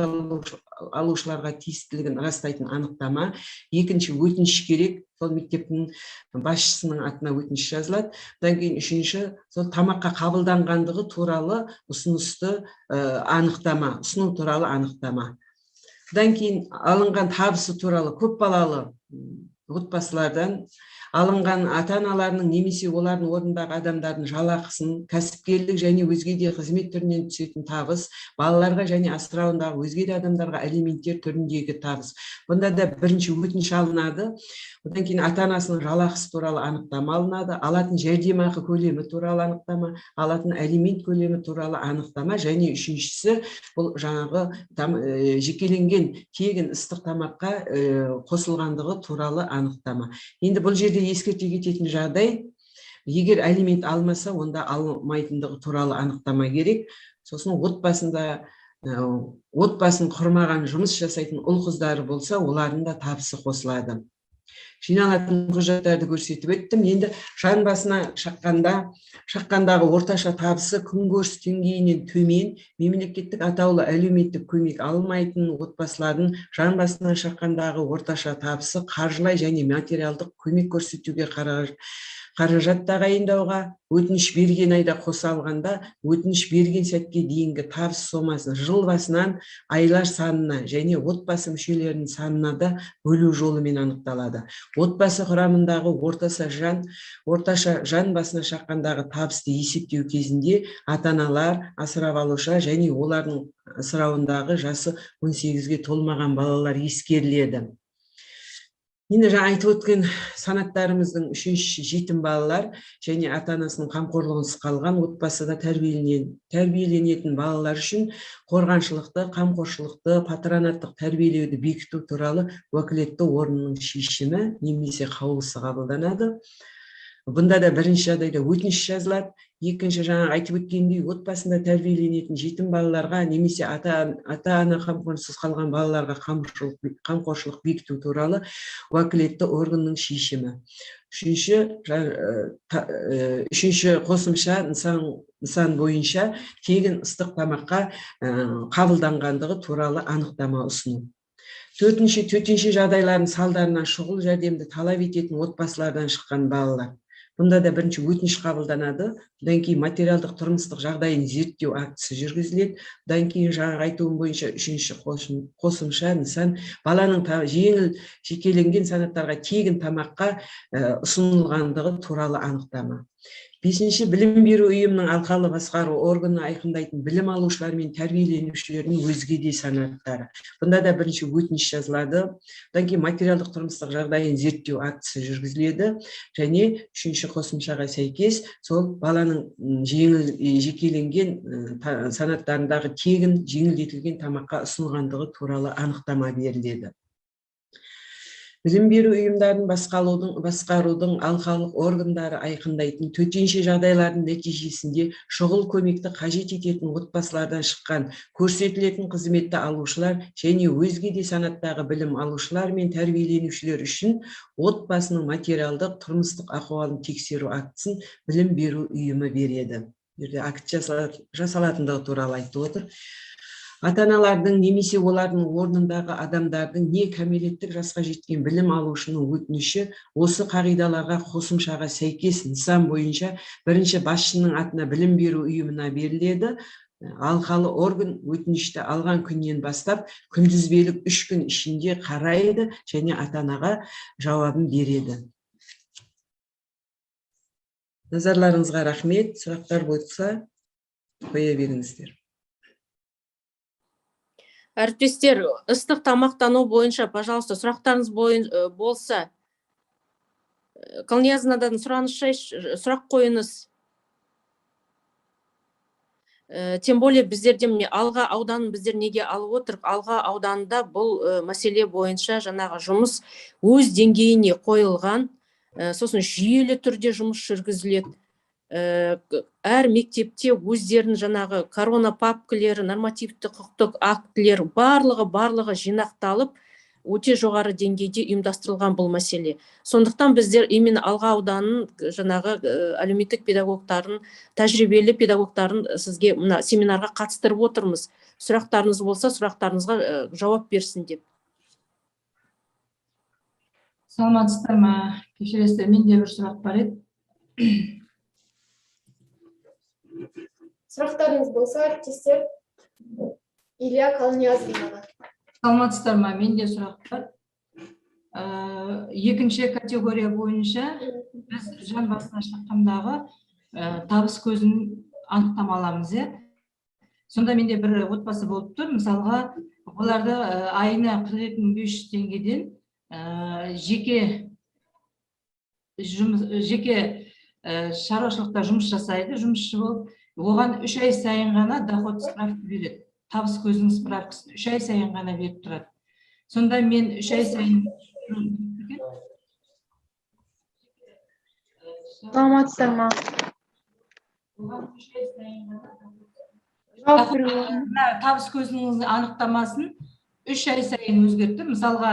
алушыларға тиістілігін растайтын анықтама. Екінші, өтініш керек, сол мектептің басшысының атына өтініш жазылады. Одан кейін үшінші, сол тамаққа қабылданғандығы туралы ұсынысты анықтама, ұсыну туралы анықтама. Одан кейін алынған табысы туралы көпбалалы отбасылардан алынған ата-аналарының немесе олардың орнындағы адамдардың жалақысын, кәсіпкерлік және өзге де қызмет түрінен түсетін табыс, балаларға және асырауындағы өзге де адамдарға алименттер түріндегі табыс. Бұнда да бірінші өтініш алынады. Одан кейін ата-анасының жалақысы туралы анықтама алынады, алатын жәрдемақы көлемі туралы анықтама, алатын алимент көлемі туралы анықтама және үшіншісі бұл жаңағы жекеленген тегін ыстық тамаққа қосылғандығы туралы анықтама. Енді бұл жерде ескерте кететін жағдай, егер алимент алмаса, онда алмайтындығы туралы анықтама керек. Сосын отбасын құрмаған жұмыс жасайтын ұл-қыздары болса, олардың да табысы қосылады. Жиналатын құжаттарды көрсетіп өттім. Енді жан басына шаққандағы орташа табысы күнкөріс деңгейінен төмен, мемлекеттік атаулы әлеуметтік көмек алмайтын отбасылардың жан басына шаққандағы орташа табысы қаржылай және материалдық көмек көрсетуге қаражат тағайындауға, өтініш берген айда қоса алғанда, өтініш берген сәтке дейінгі табыс сомасын жыл басынан айлар санына және отбасы мүшелерінің санына да бөлу жолымен анықталады. отбасы құрамындағы орташа жан басына шаққандағы табысты есептеу кезінде ата-аналар, асырап алушы және олардың асырауындағы жасы 18-ге толмаған балалар ескеріледі. Енді жаңа айтып өткен санаттарымыздың үшінші жетім балалар және ата-анасының қамқорлығынсыз қалған отбасыда тәрбиеленетін балалар үшін қорғаншылықты, қамқоршылықты, патронаттық тәрбиелеуді бекіту туралы уәкілетті орынның шешімі немесе қаулысы қабылданады. Бұнда да бірінші жағдайда өтініш жазылады. Екінші, жаңа айтып өткендей, отбасында тәрбиеленетін жетім балаларға немесе ата-ана қамқорсыз қалған балаларға қамқоршылық бекіту туралы уәкілетті органның шешімі. Үшінші қосымша нысан бойынша тегін ыстық тамаққа қабылданғандығы туралы анықтама ұсыну. Төтенше жағдайлардың салдарынан шұғыл жәрдемді талап ететін отбасылардан шыққан балалар. Бұнда да бірінші өтініш қабылданады, бұдан кейін материалдық тұрмыстық жағдайын зерттеу актісі жүргізіледі. Бұдан кейін жаңағы айтуым бойынша үшінші қосымша нысан баланың жеңіл жекеленген санаттарға тегін тамаққа ұсынылғандығы туралы анықтама. Бесінші, білім беру ұйымының алқалы басқару органы айқындайтын білім алушылар мен тәрбиеленушілердің өзге де санаттары. Бұнда да бірінші өтініш жазылады. Бұдан кейін материалдық тұрмыстық жағдайын зерттеу актісі жүргізіледі. Және үшінші қосымшаға сәйкес сол баланың жекеленген санаттарындағы тегін жеңілдетілген тамаққа ұсынылғандығы туралы анықтама беріледі. Білім беру ұйымдарын басқарудың алқалық органдары айқындайтын төтенше жағдайлардың нәтижесінде шұғыл көмекті қажет ететін отбасылардан шыққан көрсетілетін қызметті алушылар және өзге де санаттағы білім алушылар мен тәрбиеленушілер үшін отбасының материалдық тұрмыстық ахуалын тексеру актісін білім беру ұйымы береді. Акт жасалатындығы туралы айтып отыр. Ата-аналардың немесе олардың орнындағы адамдардың не кәмелеттік жасқа жеткен білім алушының өтініші осы қағидаларға қосымшаға сәйкес нысан бойынша бірінші басшының атына білім беру ұйымына беріледі. Алқалы орган өтінішті алған күннен бастап күнтізбелік 3 күн ішінде қарайды және ата-анаға жауабын береді. Назарларыңызға рахмет. Сұрақтар болса қоя беріңіздер. Әріптестер, ыстық тамақтану бойынша, пожалуйста, сұрақтарыңыз болса, Қалниязовнадан сұрақ қойыңыз. Тем более біздерде Алға ауданын біздер неге алып отырық? Алға ауданында бұл мәселе бойынша жаңағы жұмыс өз деңгейіне қойылған, сосын жүйелі түрде жұмыс жүргізіледі. Әр мектепте өздерінің жаңағы корона папкілері, нормативті құқықтық актілер барлығы жинақталып, өте жоғары деңгейде ұйымдастырылған бұл мәселе. Сондықтан біздер именно Алға ауданының жаңағы әлеуметтік педагогтарын, тәжірибелі педагогтарын сізге мына семинарға қатыстырып отырмыз. Сұрақтарыңыз болса, сұрақтарыңызға жауап берсін деп. Саламатсыздар ма? Кешіресіздер, менде бір сұрақ бар еді. Сұрақтарыңыз болса, әріптестер, Илья Қалниязовнаға. Саламатсыздар ма? Менде сұрақ бар. Екінші категория бойынша біз жан басына шаққандағы табыс көзін анықтама аламыз. Сонда менде бір отбасы болып тұр. Мысалға, оларды айына 42.500 теңгеден жеке шаруашылықта жұмыс жасайды, жұмысшы болып. Оған 3 ай сайын ғана доход справка береді. Табыс көзінің справкасын 3 ай сайын ғана беріп тұрады. Сонда мен 3 ай сайын... Саламатсыздар ма? Оған 3 ай сайын ғана табыс көзінің анықтамасын 3 ай сайын өзгертті. Мысалға,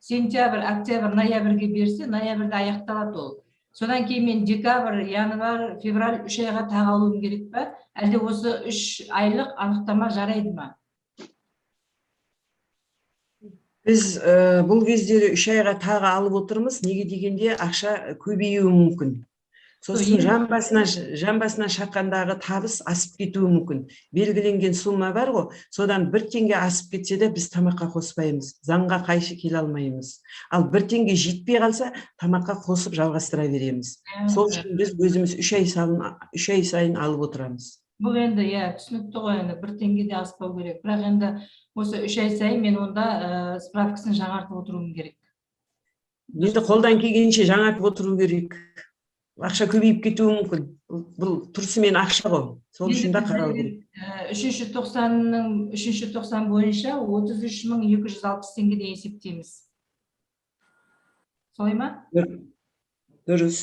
сентябрь, октябрь, ноябрьге берсе, ноябрьде аяқталады ол. Содан кейін мен декабрь, январь, февраль 3 айға тағы алуым керек па? Әлде осы 3 айлық анықтама жарайды ма? Біз бұл кездері 3 айға тағы алып отырмыз. Неге дегенде ақша көбеюі мүмкін. Сосын жан басына шаққандағы табыс асып кетуі мүмкін. Белгіленген сумма бар ғой, содан 1 теңге асып кетсе де біз тамаққа қоспаймыз, заңға қайшы келе алмаймыз. Ал 1 теңге жетпей қалса, тамаққа қосып жалғастыра береміз. Сол үшін біз өзіміз 3 ай сайын алып отырамыз. Бұл енді түсінікті ғой, енді 1 теңге де аспау керек. Бірақ енді осы 3 ай сайын мен онда справкасын жаңартып отыруым керек. Енді қолдан келгенше жаңартып отыру керек. Ақша көбейіп кетуі мүмкін. Бұл тұрысымен ақша ғой. Сол үшін де қарау керек. 3-ші тоқсан бойынша 33.260 теңгеден есептейміз. Солай ма? Дұрыс,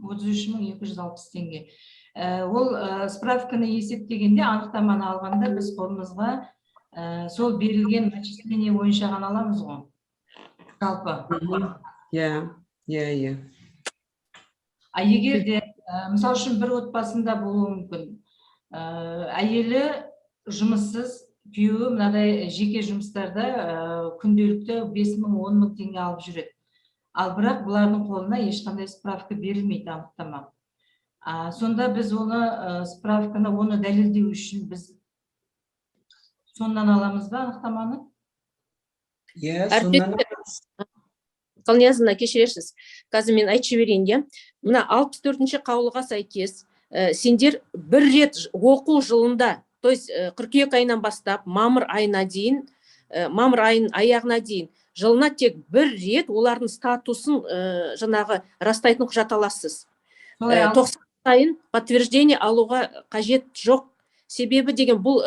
33.260 теңге. Ол справканы есептегенде, анықтаманы алғанда біз қолымызға сол берілген начисление бойынша ғана аламыз ғой. Жалпы. Егер де, мысал үшін бір отбасында болуы мүмкін. Әйелі жұмыссыз, күйеуі мынадай жеке жұмыстарда күнделікті 5.000-10.000 теңге алып жүреді. Ал бірақ бұлардың қолына ешқандай справка берілмейді, анықтама. Сонда біз оны справканы, оны дәлелдеу үшін біз сондан аламыз ба анықтаманы? Сондан. Қалниязовна, кешірерсіз. Қазір мен айтып жіберейін, Мына 64-ші қаулыға сәйкес, сендер бір рет оқу жылында, то есть қыркүйек айынан бастап, мамыр айына дейін, мамыр айының аяғына дейін, жылына тек бір рет олардың статусын жаңағы растайтын құжат аласыз. 90 сайын подтверждение алуға қажет жоқ. Себебі деген бұл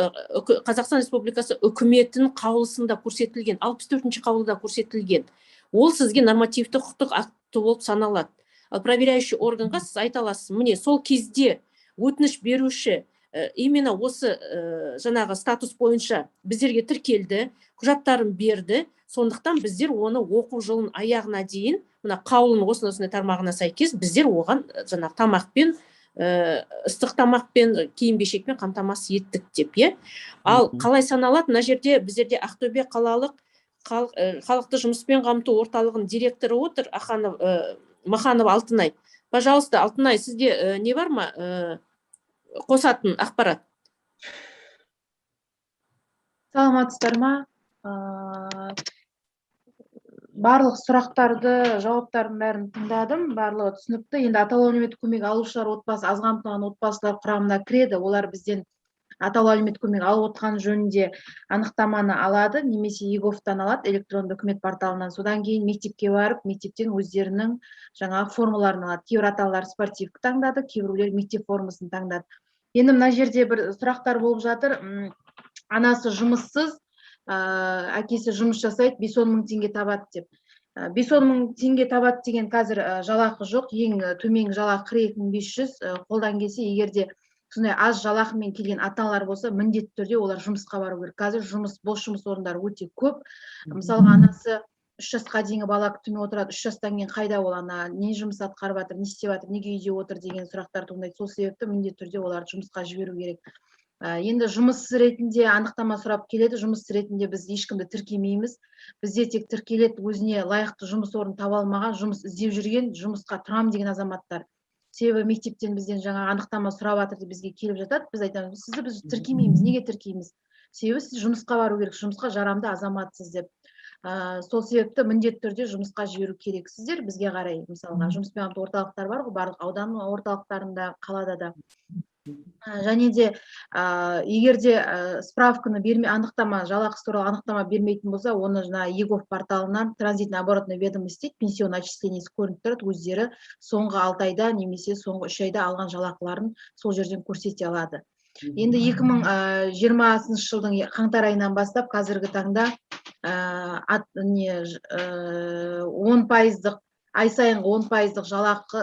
Қазақстан Республикасы үкіметінің қаулысында көрсетілген, 64-ші қаулыда көрсетілген. Ол сізге нормативті құқықтық акті болып саналады. Ал проверяющий органға сіз айта аласыз, міне сол кезде өтініш беруші именно осы жаңағы статус бойынша біздерге тіркелді, құжаттарын берді, сондықтан біздер оны оқу жылын аяғына дейін, мына қаулының осындай тармағына сәйкес, біздер оған жаңағы тамақпен, ыстық тамақпен, киім-кешекпен қамтамасыз еттік деп, Ал қалай саналады? Мына жерде біздерде Ақтөбе қалалық халықты жұмыспен қамту орталығының директоры отыр, Маханова Алтынай. Пожалуйста, Алтынай, сізде не бар ма қосатын ақпарат? Саламатсыздар ма? Барлық сұрақтарды, жауаптардың бәрін тыңдадым, барлығы түсінікті. Енді атаулы әлеуметтік көмек алушылар отбасы, аз қамтылған отбасылар құрамына кіреді. Олар бізден атаулы әлеуметтік көмек алып отқан жөнінде анықтаманы алады, немесе ЕГОВтан алады, электронды үкімет порталынан. Содан кейін мектепке барып, мектептен өздерінің жаңағы формаларын алады. Кейбір ата-аналар спортивкі таңдады, кейбіреулер мектеп формасын таңдады. Енді мына жерде бір сұрақтар болып жатыр. Анасы жұмыссыз, әкесі жұмыс жасайды, 5-10 мың теңге табады деп. 5-10 мың теңге табады деген қазір жалақы жоқ, ең төменгі жалақы 42.500, қолдан келсе, егерде сондай аз жалақымен келген ата-аналар болса, міндетті түрде олар жұмысқа бару керек. Қазір бос жұмыс орындары өте көп. Мысалға, анасы 3 жасқа дейінгі бала күтіміне отырады, 3 жастан кейін қайда ол ана, не жұмыс атқарып жатыр, не істеп жатыр, неге үйде отыр деген сұрақтар туындайды. Сол себепті міндетті түрде оларды жұмысқа жіберу керек. Енді жұмыс ретінде анықтама сұрап келеді, жұмыс ретінде біз ешкімді тіркемейміз. Бізде тек тіркеледі өзіне лайықты жұмыс орнын таба алмаған, жұмыс іздеп жүрген, жұмысқа тұрам деген азаматтар. Себебі мектептен бізден жаңа анықтама сұрап жатыр деп бізге келіп жатады. Біз айтамыз, сізді біз тіркемейміз. Неге тіркейміз? Себебі сіз жұмысқа бару керек, жұмысқа жарамды азаматсыз деп. Сол себепті міндетті түрде жұмысқа жіберу керексіздер бізге қарай. Мысалға, жұмыспен қамту орталықтар бар ғой, барлық аудан орталықтарында, қалада да. Және де егерде справканы бермей, анықтама, жалақысы туралы анықтама бермейтін болса, оны жаңа ЕГОВ порталынан транзитный оборотный ведомость дейді, пенсионный отчислениесі көрініп тұрады, өздері соңғы 6 айда немесе соңғы 3 айда алған жалақыларын сол жерден көрсете алады. Енді 2020 жылдың қаңтар айынан бастап қазіргі таңда 10%, ай сайынғы 10% жалақы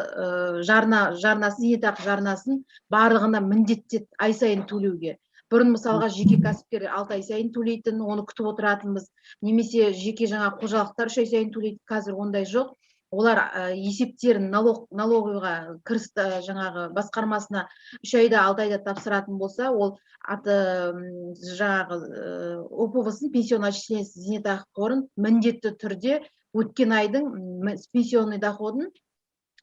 жарнасы, зейнетақы жарнасын барлығына міндеттет ай сайын төлеуге. Бұрын мысалға жеке кәсіпкер 6 ай сайын төлейтін, оны күтіп отыратынбыз. Немесе жеке жаңа қожалықтар 3 ай сайын төлейді, қазір ондай жоқ. Олар есептерін налогыға кіріс жаңағы басқармасына 3 айда 6 айда тапсыратын болса, ол жаңағы ОПВ-сын, пенсионный отчислениесі, зейнетақы қорын міндетті түрде өткен айдың пенсионный доходын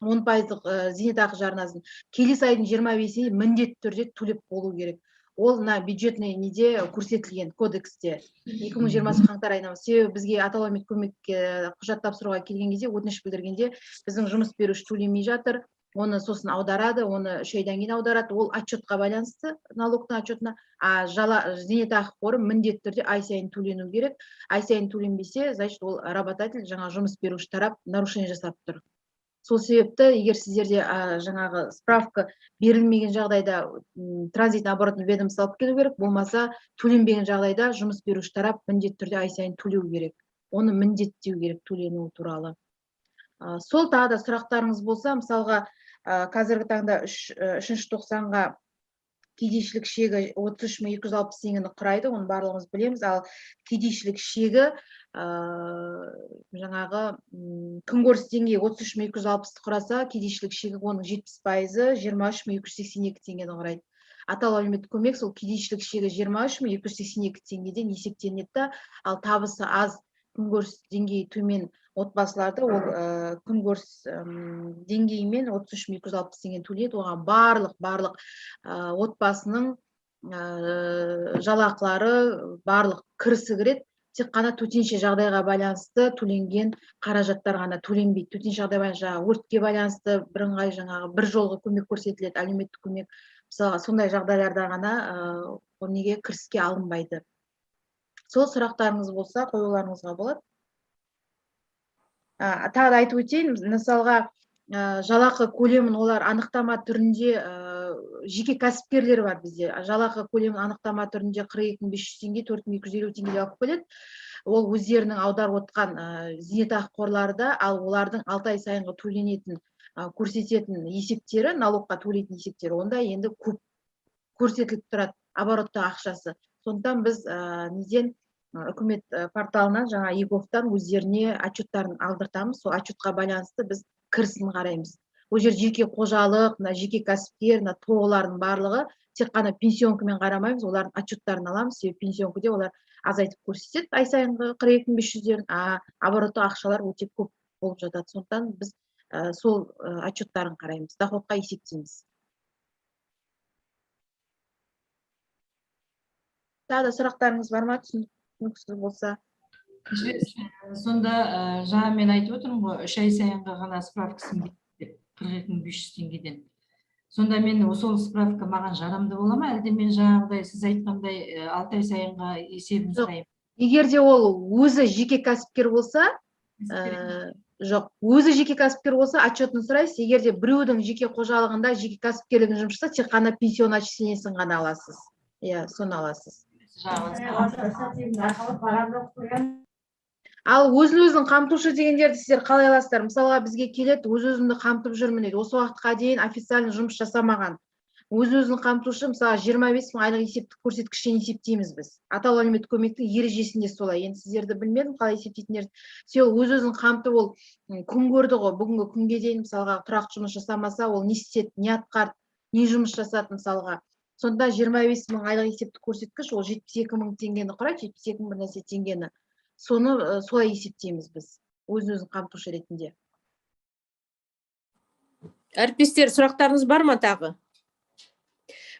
10% зейнетақы жарнасын келесі айдың 25-іне міндетті түрде төлеп болу керек. Ол мына бюджетный неде көрсетілген кодексте 2020 қаңтар айынан. Себебі бізге атаулы әлеуметтік көмекке құжат тапсыруға келген кезде, өтініш білдіргенде біздің жұмыс беруші төлемей жатыр, оны сосын аударады, оны 3 айдан кейін аударады. Ол отчетқа байланысты, налогтың отчетына. А зейнетақы қоры міндетті түрде ай сайын төлену керек. Ай сайын төленбесе, значит, ол работодатель, жаңа жұмыс беруші тарап нарушение жасап тұр. Сол себепті, егер сіздерде жаңағы справка берілмеген жағдайда транзитный оборотный ведомство алып келу керек, болмаса төленбеген жағдайда жұмыс беруші тарап міндетті түрде ай сайын төлеу керек. Оны міндеттеу керек төленуі туралы. Сол тағы да сұрақтарыңыз болса, мысалға қазіргі таңда 3-ші тоқсанға кедейшілік шегі 33.260 теңгені құрайды, оны барлығымыз білеміз. Ал кедейшілік шегі жаңағы күнкөріс деңгейі 33.260 құраса, кедейшілік шегі оның 70%, 23.282 теңгені құрайды. Атаулы әлеуметтік көмек сол кедейшілік шегі 23.282 теңгеден есептелінеді, ал табысы аз, күнкөріс деңгейі төмен отбасыларды ол күнкөріс деңгейімен 33.260 теңге төлейді. Оған барлық отбасының жалақылары, барлық кірісі кіреді. Тек қана төтенше жағдайға байланысты төленген қаражаттар ғана төленбейді. Төтенше жағдай байланысты, өртке байланысты бірыңғай жаңағы бір жолғы көмек көрсетіледі, әлеуметтік көмек. Мысалы, сондай жағдайларда ғана неге кіріске алынбайды. Сол сұрақтарыңыз болса, қоюларыңызға болады. Тағы да айтып өтейін, мысалға жалақы көлемін олар анықтама түрінде, жеке кәсіпкерлер бар бізде. Жалақы көлемін анықтама түрінде 42.500 теңге, 4.250 теңге алып келеді. Ол өздерінің аударып отқан зейнетақы қорларда, ал олардың 6 ай сайынғы төленетін көрсететін есептері, налогқа төлейтін есептері, онда енді көп көрсетіліп тұрады оборотты ақшасы. Сондықтан біз неден үкімет порталынан, жаңа ЕГОВтан өздеріне отчеттарын алдыртамыз. Сол отчетқа байланысты біз кірісін қараймыз. Ол жер жеке қожалық, жеке кәсіпкер, тоғылардың барлығы тек қана пенсионкамен қарамаймыз, олардың отчеттарын аламыз. Себебі пенсионкаде олар азайтып көрсетеді ай сайынғы 42.500-ден, оборотты ақшалар өте көп болып жатады. Сондықтан біз сол отчеттарын қараймыз, доходқа есептейміз. Тағы да сұрақтарыңыз бар ма, түсініксіз болса? Сонда жаңа мен айтып отырмын ғой, 3 ай сайынғы ғана справкасын беріп 42.500 теңгеден. Сонда мен сол справка маған жарамды бола ма, әлде мен жаңағыдай сіз айтқандай 6 ай сайынғы есебін сұраймын? Егер де ол өзі жеке кәсіпкер болса, жоқ, өзі жеке кәсіпкер болса, отчетін сұрайсыз. Егер де біреудің жеке қожалығында жеке кәсіпкерлігін жұмыс жасаса, тек қана пенсион отчислениесін ғана аласыз. Иә, соны аласыз. Ал өзін қамтушы дегендерді сіздер қалай аласыздар? Мысалға бізге келеді, өз-өзімді қамтып жүрмін дейді. Осы уақытқа дейін официально жұмыс жасамаған. Өз-өзін қамтушы, мысалға 25 мың айлық есептік көрсеткішін есептейміз біз. Атаулы әлеуметтік көмектің ережесінде солай. Енді сіздерді білмедім, қалай есептейтіндерді. Сол өз-өзін қамтып ол күн көрді ғой, бүгінгі күнге дейін мысалға тұрақты жұмыс жасамаса, ол не істеді, не атқарды, не жұмыс жасады мысалға. Сонда 25 мың айлық есептік көрсеткіш, ол 72 мың теңгені құрайды, 72 мың бір нәрсе теңгені. Соны солай есептейміз біз, өзін қамтушы ретінде. Әріптестер, сұрақтарыңыз бар ма тағы?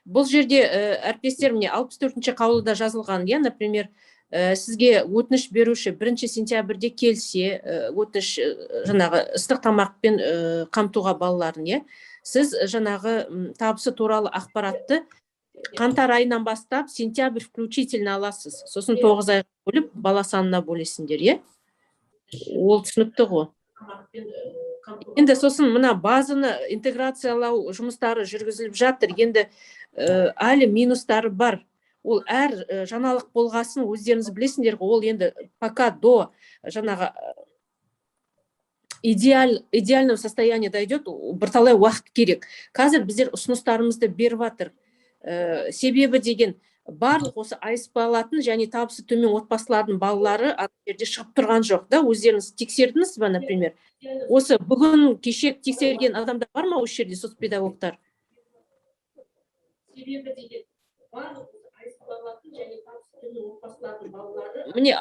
Бұл жерде әріптестер, міне 64-ші қаулыда жазылған, например, сізге өтініш беруші 1 сентябрьде келсе, өтініш жаңағы ыстық тамақпен қамтуға балаларын, сіз жаңағы табысы туралы ақпаратты қаңтар айынан бастап сентябрь включительно аласыз. Сосын 9 айға бөліп, бала санына бөлесіңдер, Ол түсінікті ғой. Енді сосын мына базаны интеграциялау жұмыстары жүргізіліп жатыр. Енді әлі минустары бар. Ол әр жаңалық болғасын өздеріңіз білесіңдер ғой, ол енді пока до жаңағы идеального состояния дойдет, бірталай уақыт керек. Қазір біздер ұсыныстарымызды беріп жатыр. Себебі деген барлық осы айыспы алатын және табысы төмен отбасылардың балалары жерде шығып тұрған жоқ, өздеріңіз тексердіңіз ба, например? Осы бүгін кеше тексерген адамдар бар ма осы жерде, соцпедагогтар? Себебі деген барлық айыспы алатын және табысы төмен отбасылардың балалары. Міне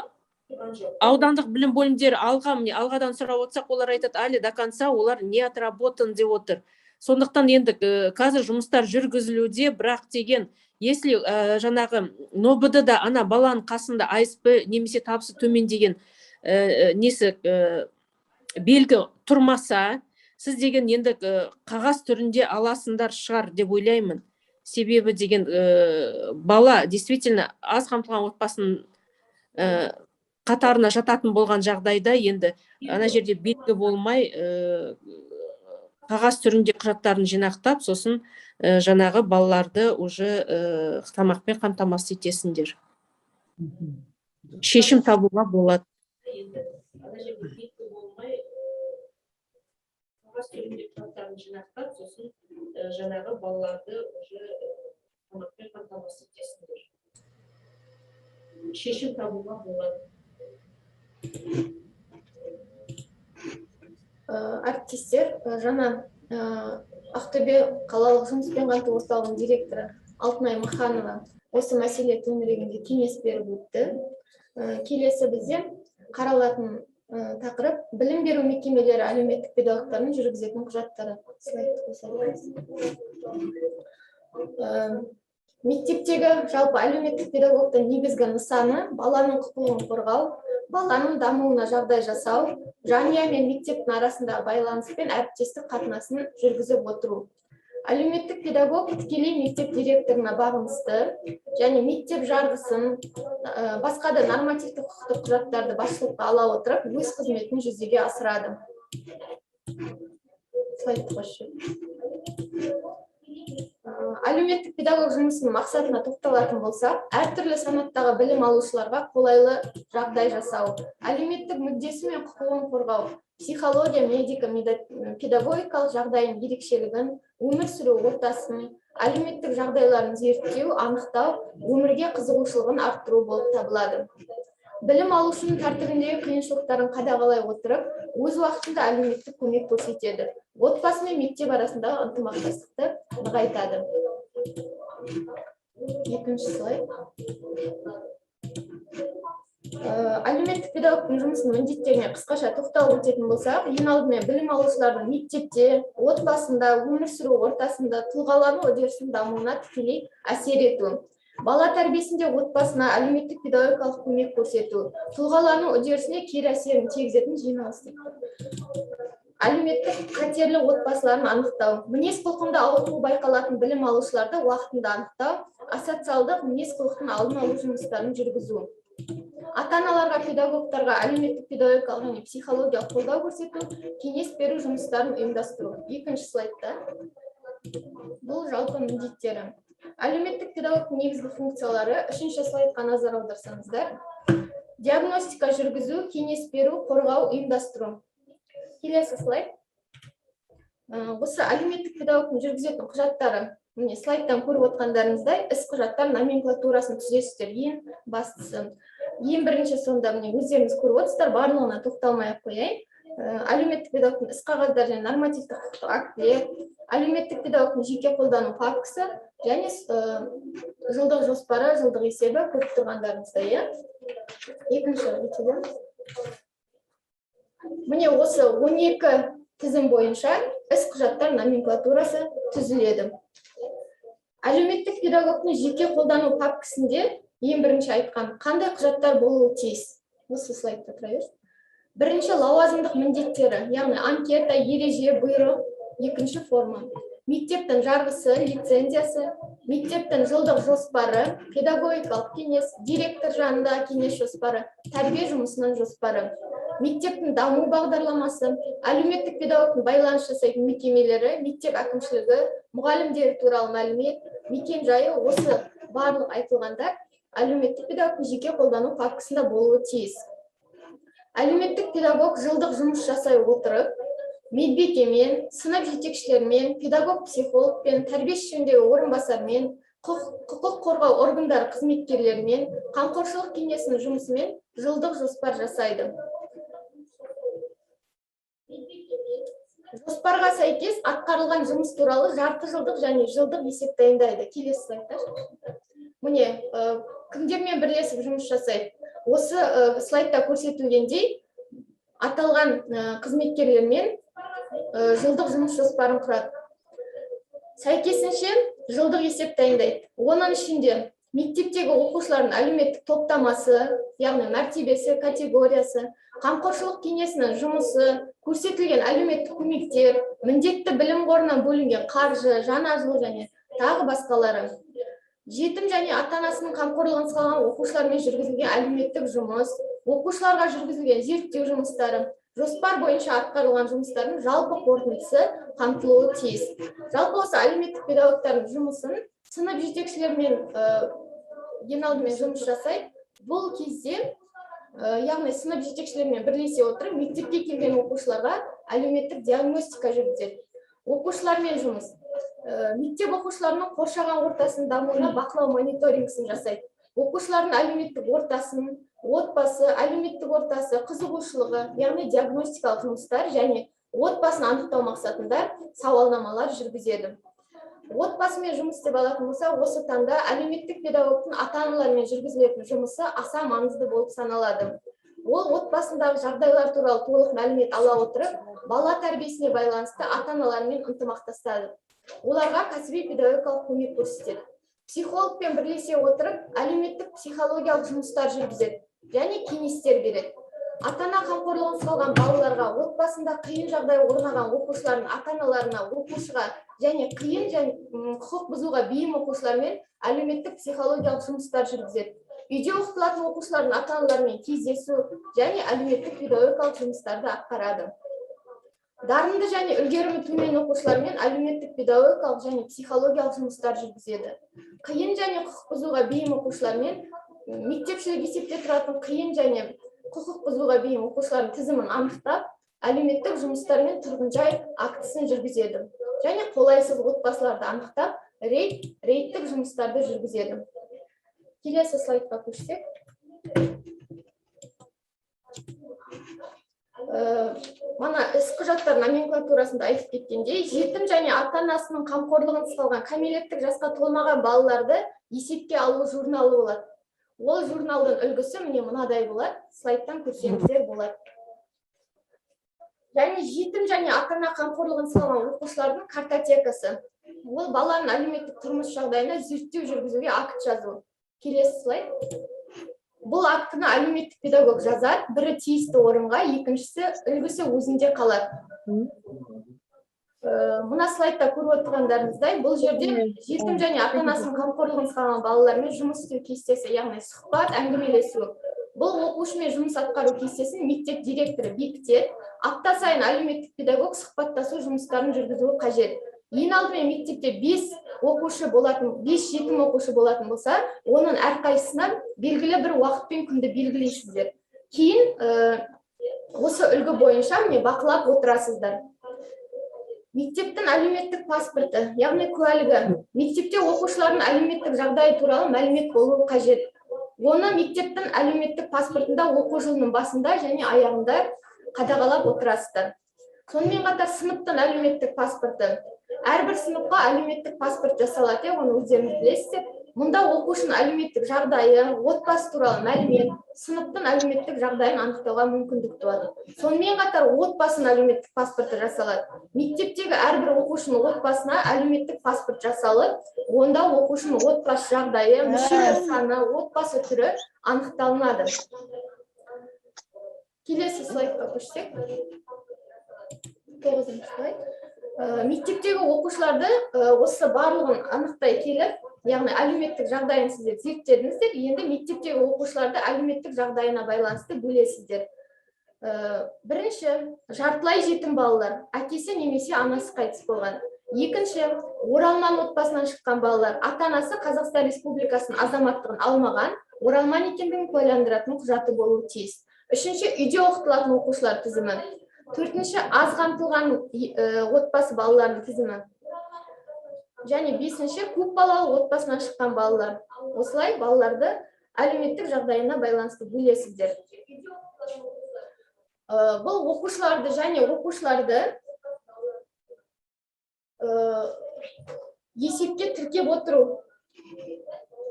аудандық білім бөлімдері алғадан сұрап отырсақ, олар айтады, әлі до конца олар не отработан деп отыр. Сондықтан енді қазір жұмыстар жүргізілуде, бірақ деген, если жаңағы НОБД-да ана баланың қасында АСП немесе табысы төмен деген несі белгі тұрмаса, сіз деген енді қағаз түрінде аласындар шығар деп ойлаймын. Себебі деген бала действительно аз қамтылған отбасының қатарына жататын болған жағдайда енді ана жерде белгі болмай қағаз түрінде құжаттарын жинақтап, сосын жаңағы балаларды уже тамақпен қамтамасыз етесіңдер. Шешім табуға болады. Қағаз түрінде құжаттарын жинақтап, сосын жаңағы балаларды уже тамақпен қамтамасыз етесіңдер. Шешім табуға болады. Әріптестер, жаңа Ақтөбе қалалық жұмыспен қамту орталығының директоры Алтынай Маханова осы мәселе төңірегінде кеңес беріп өтті. Келесі бізде қаралатын тақырып білім беру мекемелері әлеуметтік педагогтардың жүргізетін құжаттары. Мектептегі жалпы әлеуметтік педагогтың негізгі нысаны баланың құқығын қорғау, баланың дамуына жағдай жасау, жанұя мен мектептің арасындағы байланыс пен әріптестік қатынасын жүргізіп отыру. Әлеуметтік педагог тікелей мектеп директорына бағынысты және мектеп жарғысын, басқа да нормативтік құқықтық құжаттарды басшылыққа ала отырып, өз қызметін жүзеге асырады. Әлеуметтік педагог жұмысының мақсатына тоқталатын болсақ, әртүрлі санаттағы білім алушыларға қолайлы жағдай жасау, әлеуметтік мүддесі мен құқығын қорғау, психология, медико-педагогикалық жағдайын ерекшелігін, өмір сүру ортасын, әлеуметтік жағдайларын зерттеу, анықтау, өмірге қызығушылығын арттыру болып табылады. Білім алушының тәртібіндегі қиыншылықтарын қадағалай отырып, өз уақытында әлеуметтік көмек көрсетеді. Отбасы мен мектеп арасындағы ынтымақтастықты нығайтады. Екінші слайд. Әлеуметтік педагогтың жұмысының міндеттеріне қысқаша тоқталып өтетін болсақ, ең алдымен білім алушылардың мектепте, отбасында, өмір сүру ортасында тұлғалану үдерісінің дамуына тікелей әсер ету. Бала тәрбиесінде отбасына әлеуметтік педагогикалық көмек көрсету, тұлғалану үдерісіне кері әсерін тигізетін жиналыс. Әлеуметтік қатерлі отбасыларын анықтау, мінез құлқында ауытқу байқалатын білім алушыларды уақытында анықтау, асоциалдық мінез құлықтың алдын алу жұмыстарын жүргізу. Ата-аналарға, педагогтарға әлеуметтік педагогикалық және психологиялық қолдау көрсету, кеңес беру жұмыстарын ұйымдастыру. Екінші слайдта. Бұл жалпы міндеттері. Әлеуметтік педагогтың негізгі функциялары, үшінші слайдқа назар аударсаңыздар. Диагностика жүргізу, кеңес беру, қорғау, ұйымдастыру. Келесі слайд. Осы әлеуметтік педагогтың жүргізетін құжаттары, міне слайдтан көріп отқандарыңыздай, іс құжаттар номенклатурасын түзетістер ең бастысы. Ең бірінші сонда міне өздеріңіз көріп отырсыздар, барлығына тоқталмай-ақ қояйын. Әлеуметтік педагогтың іс қағаздары және нормативтік құқықтық актілер, әлеуметтік педагогтың жеке қолдану фактісі және жылдық жоспары, жылдық есебі көріп тұрғандарыңыздай. Екінші өтеді. Міне осы 12 тізім бойынша іс құжаттар номенклатурасы түзіледі. Әлеуметтік педагогтың жеке қолдану фактісінде ең бірінші айтқан қандай құжаттар болуы тиіс. Осы слайдта тұра беріңіз. Бірінші лауазымдық міндеттері, яғни анкета, ереже, бұйрық. Екінші форма. Мектептің жарғысы, лицензиясы, мектептің жылдық жоспары, педагогикалық кеңес, директор жанында кеңес жоспары, тәрбие жұмысының жоспары, мектептің даму бағдарламасы, әлеуметтік педагогтың байланыс жасайтын мекемелері, мектеп әкімшілігі, мұғалімдер туралы мәлімет, мекен жайы, осы барлық айтылғандар әлеуметтік педагогтың жеке қолдану фактісінде болуы тиіс. Әлеуметтік педагог жылдық жұмыс жасай отырып, медбикемен, сынып жетекшілермен, педагог-психологпен, тәрбиеші жөніндегі орынбасармен, құқық қорғау органдары қызметкерлерімен, қамқоршылық кеңесінің жұмысымен жылдық жоспар жасайды. Жоспарға сәйкес атқарылған жұмыс туралы жарты жылдық және жылдық есеп дайындайды. Келесі слайдта. Міне, кімдермен бірлесіп жұмыс жасайды? Осы слайдта көрсетілгендей аталған қызметкерлермен жылдық жұмыс жоспарын құрады. Сәйкесінше жылдық есеп дайындайды. Оның ішінде мектептегі оқушылардың әлеуметтік топтамасы, яғни мәртебесі, категориясы, қамқоршылық кеңесінің жұмысы, көрсетілген әлеуметтік көмектер, міндетті білім қорынан бөлінген қаржы, жаңа жыл және тағы басқалары. Жетім және ата-анасының қамқорлығынсыз қалған оқушылармен жүргізілген әлеуметтік жұмыс, оқушыларға жүргізілген зерттеу жұмыстары, жоспар бойынша атқарылған жұмыстардың жалпы қорытындысы қамтылуы тиіс. Жалпы осы әлеуметтік педагогтардың жұмысын сынып жетекшілермен ең алдымен жұмыс жасайды. Бұл кезде, яғни сынып жетекшілермен бірлесе отырып, мектепке келген оқушыларға әлеуметтік диагностика жүргізеді. Оқушылармен жұмыс. Мектеп оқушыларының қоршаған ортасының дамуына бақылау мониторингісін жасайды. Оқушылардың әлеуметтік ортасын, отбасы, әлеуметтік ортасы, қызығушылығы, яғни диагностикалық жұмыстар және отбасын анықтау мақсатында сауалнамалар жүргізеді. Отбасымен жұмыс деп алатын болса, осы таңда әлеуметтік педагогтың ата-аналармен жүргізілетін жұмысы аса маңызды болып саналады. Ол отбасындағы жағдайлар туралы толық мәлімет ала отырып, бала тәрбиесіне байланысты ата-аналармен ынтымақтасады. Оларға кәсіби педагогикалық көмек көрсетеді. Психологпен бірлесе отырып, әлеуметтік психологиялық жұмыстар жүргізеді және кеңестер береді. Ата-ана қамқорлығынсыз қалған балаларға, отбасында қиын жағдай орнаған оқушылардың ата-аналарына, оқушыға және қиын және құқық бұзуға бейім оқушылармен әлеуметтік психологиялық жұмыстар жүргізеді. Үйде оқытылатын оқушылардың ата-аналарымен кездесу және әлеуметтік педагогикалық жұмыстарды атқарады. Дарынды және үлгерімі төмен оқушылармен әлеуметтік педагогикалық және психологиялық жұмыстар жүргізеді. Қиын және құқық бұзуға бейім оқушылармен мектепшілік есепте тұратын қиын және құқық бұзуға бейім оқушылардың тізімін анықтап, әлеуметтік жұмыстармен тұрғынжай актісін жүргізеді. Және қолайсыз отбасыларды анықтап, рейдтік жұмыстарды жүргізеді. Келесі слайдқа көшсек. Мана іс құжаттар номенклатурасында айтып кеткендей, жетім және ата-анасының қамқорлығынсыз қалған кәмелеттік жасқа толмаған балаларды есепке алу журналы болады. Ол журналдың үлгісі міне мынадай болады. Слайдтан көрсеңіздер болады. Және жетім және ата-ана қамқорлығынсыз қалған оқушылардың картотекасы. Ол баланың әлеуметтік тұрмыс жағдайына зерттеу жүргізуге акт жазу. Келесі слайд. Бұл актыны әлеуметтік педагог жазады, бірі тиісті орынға, екіншісі үлгісі өзінде қалады. Мына слайдта көріп отырғандарыңыздай, бұл жерде жетім және ата-анасының қамқорлығынсыз қалған балалармен жұмыс істеу кестесі, яғни сұхбат, әңгімелесу. Бұл оқушымен жұмыс атқару кестесін мектеп директоры бекітеді. Апта сайын әлеуметтік педагог сұхбаттасу жұмыстарын жүргізуі қажет. Ең алдымен мектепте 5 жетім оқушы болатын болса, оның әрқайсысына белгілі бір уақытпен күнді белгілейсіздер. Кейін осы үлгі бойынша міне бақылап отырасыздар. Мектептің әлеуметтік паспорты, яғни куәлігі. Мектепте оқушылардың әлеуметтік жағдайы туралы мәлімет болуы қажет. Оны мектептің әлеуметтік паспортында оқу жылының басында және аяғында қадағалап отырасыздар. Сонымен қатар сыныптың әлеуметтік паспорты. Әрбір сыныпқа әлеуметтік паспорт жасалады, оны өздеріңіз білесіздер. Мұнда оқушының әлеуметтік жағдайы, отбасы туралы мәлімет, сыныптың әлеуметтік жағдайын анықтауға мүмкіндік туады. Сонымен қатар отбасының әлеуметтік паспорты жасалады. Мектептегі әрбір оқушының отбасына әлеуметтік паспорт жасалып, онда оқушының отбасы жағдайы, мүшелер саны, отбасы түрі анықталынады. Келесі слайдқа көшсек. 9-шы слайд. Мектептегі оқушыларды осы барлығын анықтай келіп, яғни әлеуметтік жағдайын сіздер зерттедіңіздер, енді мектептегі оқушыларды әлеуметтік жағдайына байланысты бөлесіздер. Бірінші, жартылай жетім балалар, әкесі немесе анасы қайтыс болған. Екінші, оралман отбасынан шыққан балалар, ата-анасы Қазақстан Республикасының азаматтығын алмаған, оралман екендігін куәландыратын құжаты болуы тиіс. Үшінші, үйде оқытылатын оқушылар тізімі. Төртінші, аз қамтылған отбасы балалардың тізімі. Және бесінші, көп балалы отбасынан шыққан балалар. Осылай балаларды әлеуметтік жағдайына байланысты бөлесіздер. Бұл оқушыларды және оқушыларды есепке тіркеп отыру.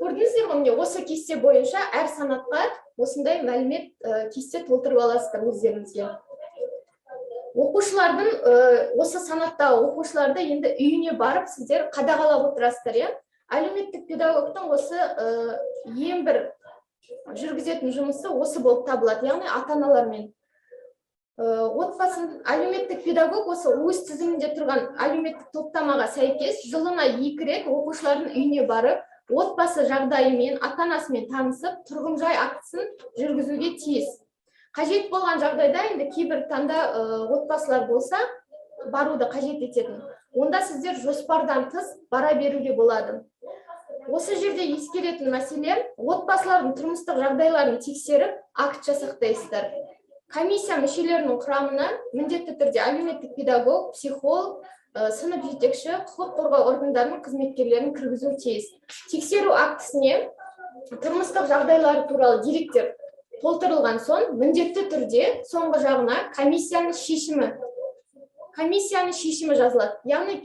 Көрдіңіздер ғой, осы кесте бойынша әр санатқа осындай мәлімет кесте толтырып аласыздар өздеріңізге. Оқушылардың осы санаттағы оқушыларды енді үйіне барып сіздер қадағалап отырасыздар, иә? Әлеуметтік педагогтың осы ең бір жүргізетін жұмысы осы болып табылады, яғни ата-аналармен. Отбасын әлеуметтік педагог осы өз тізімінде тұрған әлеуметтік топтамаға сәйкес жылына 2 рет оқушылардың үйіне барып, отбасы жағдайымен, ата-анасымен танысып, тұрғын-жай актісін жүргізуге тиіс. Қажет болған жағдайда, енді кейбір таңда отбасылар болса, баруды қажет ететін. Онда сіздер жоспардан тыс бара беруге болады. Осы жерде ескеретін мәселе, отбасылардың тұрмыстық жағдайларын тексеріп, акт жасақтайсыздар. Комиссия мүшелерінің құрамына міндетті түрде әлеуметтік педагог, психолог, сынып жетекші, құқық қорғау органдарының қызметкерлерін кіргізу тиіс. Тексеру актісіне тұрмыстық жағдайлары туралы деректер толтырылған соң, міндетті түрде соңғы жағына комиссияның шешімі жазылады. Яғни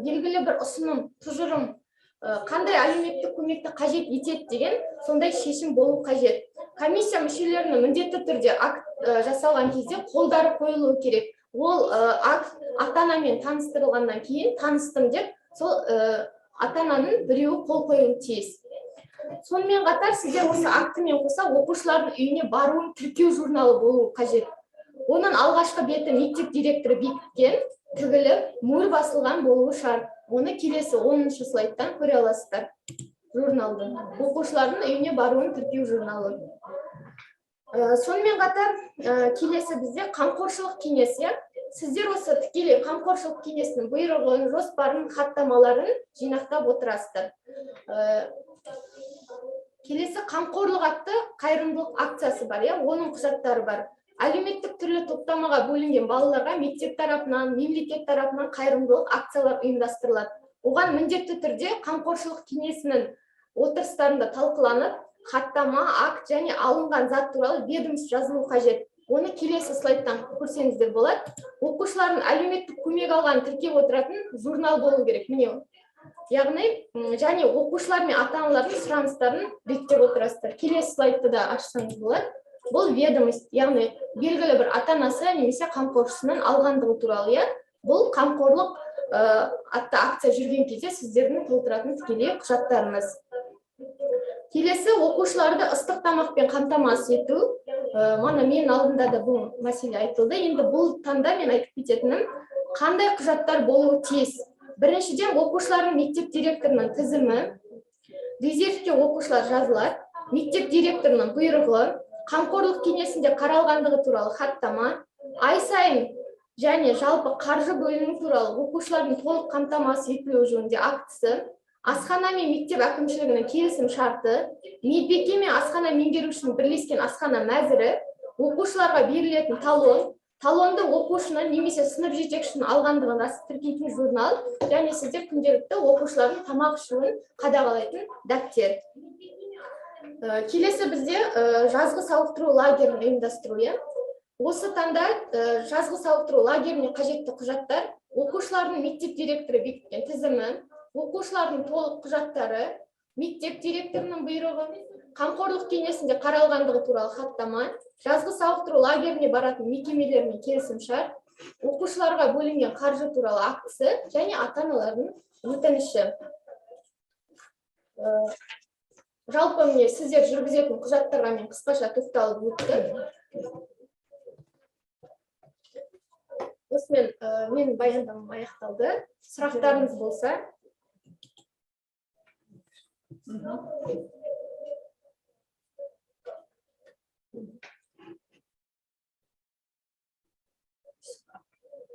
белгілі бір ұсыным, тұжырым, қандай әлеуметтік көмекті қажет етеді деген сондай шешім болу қажет. Комиссия мүшелерінің міндетті түрде акт жасалған кезде қолдары қойылуы керек. Ол акт ата-анамен таныстырылғаннан кейін таныстым деп, сол ата-ананың біреуі қол қоюы тиіс. Сонымен қатар сіздер осы актімен қоса оқушылардың үйіне баруын тіркеу журналы болуы қажет. Оның алғашқы беті мектеп директоры бекіткен, тігіліп, мөр басылған болуы шарт. Оны келесі 10-шы слайдтан көре аласыздар. Журналды. Оқушылардың үйіне баруын тіркеу журналы. Сонымен қатар келесі бізде қамқоршылық кеңесі. Сіздер осы тікелей қамқоршылық кеңесінің бұйрығын, жоспарын, хаттамаларын жинақтап отырасыздар. Келесі қамқорлық атты қайырымдылық акциясы бар, оның құжаттары бар. Әлеуметтік түрлі топтамаға бөлінген балаларға мектеп тарапынан, мемлекет тарапынан қайырымдылық акциялар ұйымдастырылады. Оған міндетті түрде қамқоршылық кеңесінің отырыстарында талқыланып, хаттама, акт және алынған зат туралы ведомство жазылу қажет. Оны келесі слайдтан көрсеңіздер болады. Оқушылардың әлеуметтік көмек алған тіркеп отыратын журнал болу керек. Міне, яғни, және оқушылар мен ата-аналардың сұраныстарын реттеп отырасыздар. Келесі слайдты да ашсаңыз болады. Бұл ведомство, яғни белгілі бір ата-анасы немесе қамқоршысынан алғандығы туралы, бұл қамқорлық атты акция жүрген кезде сіздердің толтыратын тікелей құжаттарыңыз. Келесі оқушыларды ыстық тамақпен қамтамасыз ету. Мана мен алдында да бұл мәселе айтылды. Енді бұл таңда мен айтып кететінім, қандай құжаттар болуы тиіс. Біріншіден, оқушылардың мектеп директорының тізімі, резервке оқушылар жазылады, мектеп директорының бұйрығы, қамқорлық кеңесінде қаралғандығы туралы хаттама, ай сайын және жалпы қаржы бөлімі туралы оқушылардың толық қамтамасыз етілуі жөнінде актісі, асхана мен мектеп әкімшілігінің келісім шарты, медбике мен асхана меңгерушінің бірлескен асхана мәзірі, оқушыларға берілетін талон, талонды оқушының немесе сынып жетекшінің алғандығын растап тіркейтін журнал, және сіздер күнделікті оқушылардың тамақ ішуін қадағалайтын дәптер. Келесі бізде жазғы сауықтыру лагерін ұйымдастыру. Осы таңда жазғы сауықтыру лагеріне қажетті құжаттар, оқушылардың мектеп директоры бекіткен тізімі, оқушылардың толық құжаттары, мектеп директорының бұйрығы, қамқорлық кеңесінде қаралғандығы туралы хаттама, жазғы сауықтыру лагеріне баратын мекемелермен келісімшарт, оқушыларға бөлінген қаржы туралы актісі және ата-аналардың өтініші. Жалпы міне сіздер жүргізетін құжаттарға мен қысқаша тоқталып өттім. Осымен мен баяндамам аяқталды. Сұрақтарыңыз болса.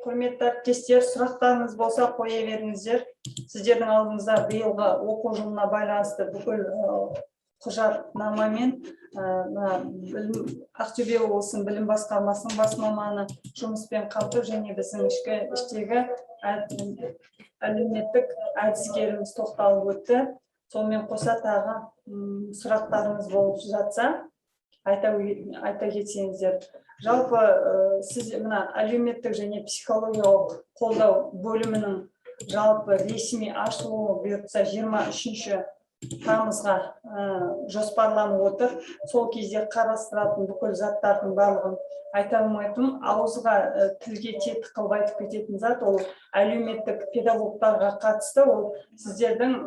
Құрметті әріптестер, сұрақтарыңыз болса қоя беріңіздер. Сіздердің алдыңызда биылғы оқу жылына байланысты бүкіл құжатнамамен Ақтөбе облысының білім басқармасының бас маманы жұмыспен қамту және біздің іштегі әлеуметтік әдіскеріміз тоқталып өтті. Сонымен қоса тағы сұрақтарыңыз болып жатса, айта кетсеңіздер. Жалпы сіз мына әлеуметтік және психологиялық қолдау бөлімінің жалпы ресми ашылуы бұйыртса 23 тамызға жоспарланып отыр. Сол кезде қарастыратын бүкіл заттардың барлығын айта алмайтын, ауызға тілге тетік қылып айтып кететін зат, ол әлеуметтік педагогтарға қатысты, ол сіздердің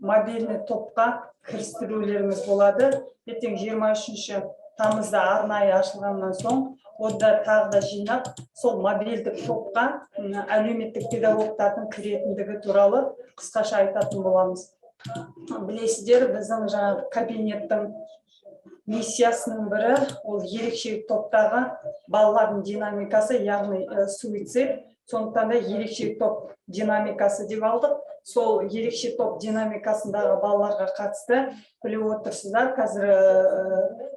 мобильный топқа кірістірулеріңіз болады. Ертең 23 тамызда арнайы ашылғаннан соң, онда тағы да жинап, сол мобильдік топқа әлеуметтік педагогтардың кіретіндігі туралы қысқаша айтатын боламыз. Білесіздер, біздің жаңағы кабинеттің миссиясының бірі, ол ерекшелік топтағы балалардың динамикасы, яғни суицид. Сондықтан да ерекшелік топ динамикасы деп алдық. Сол ерекше топ динамикасындағы балаларға қатысты біліп отырсыздар, қазір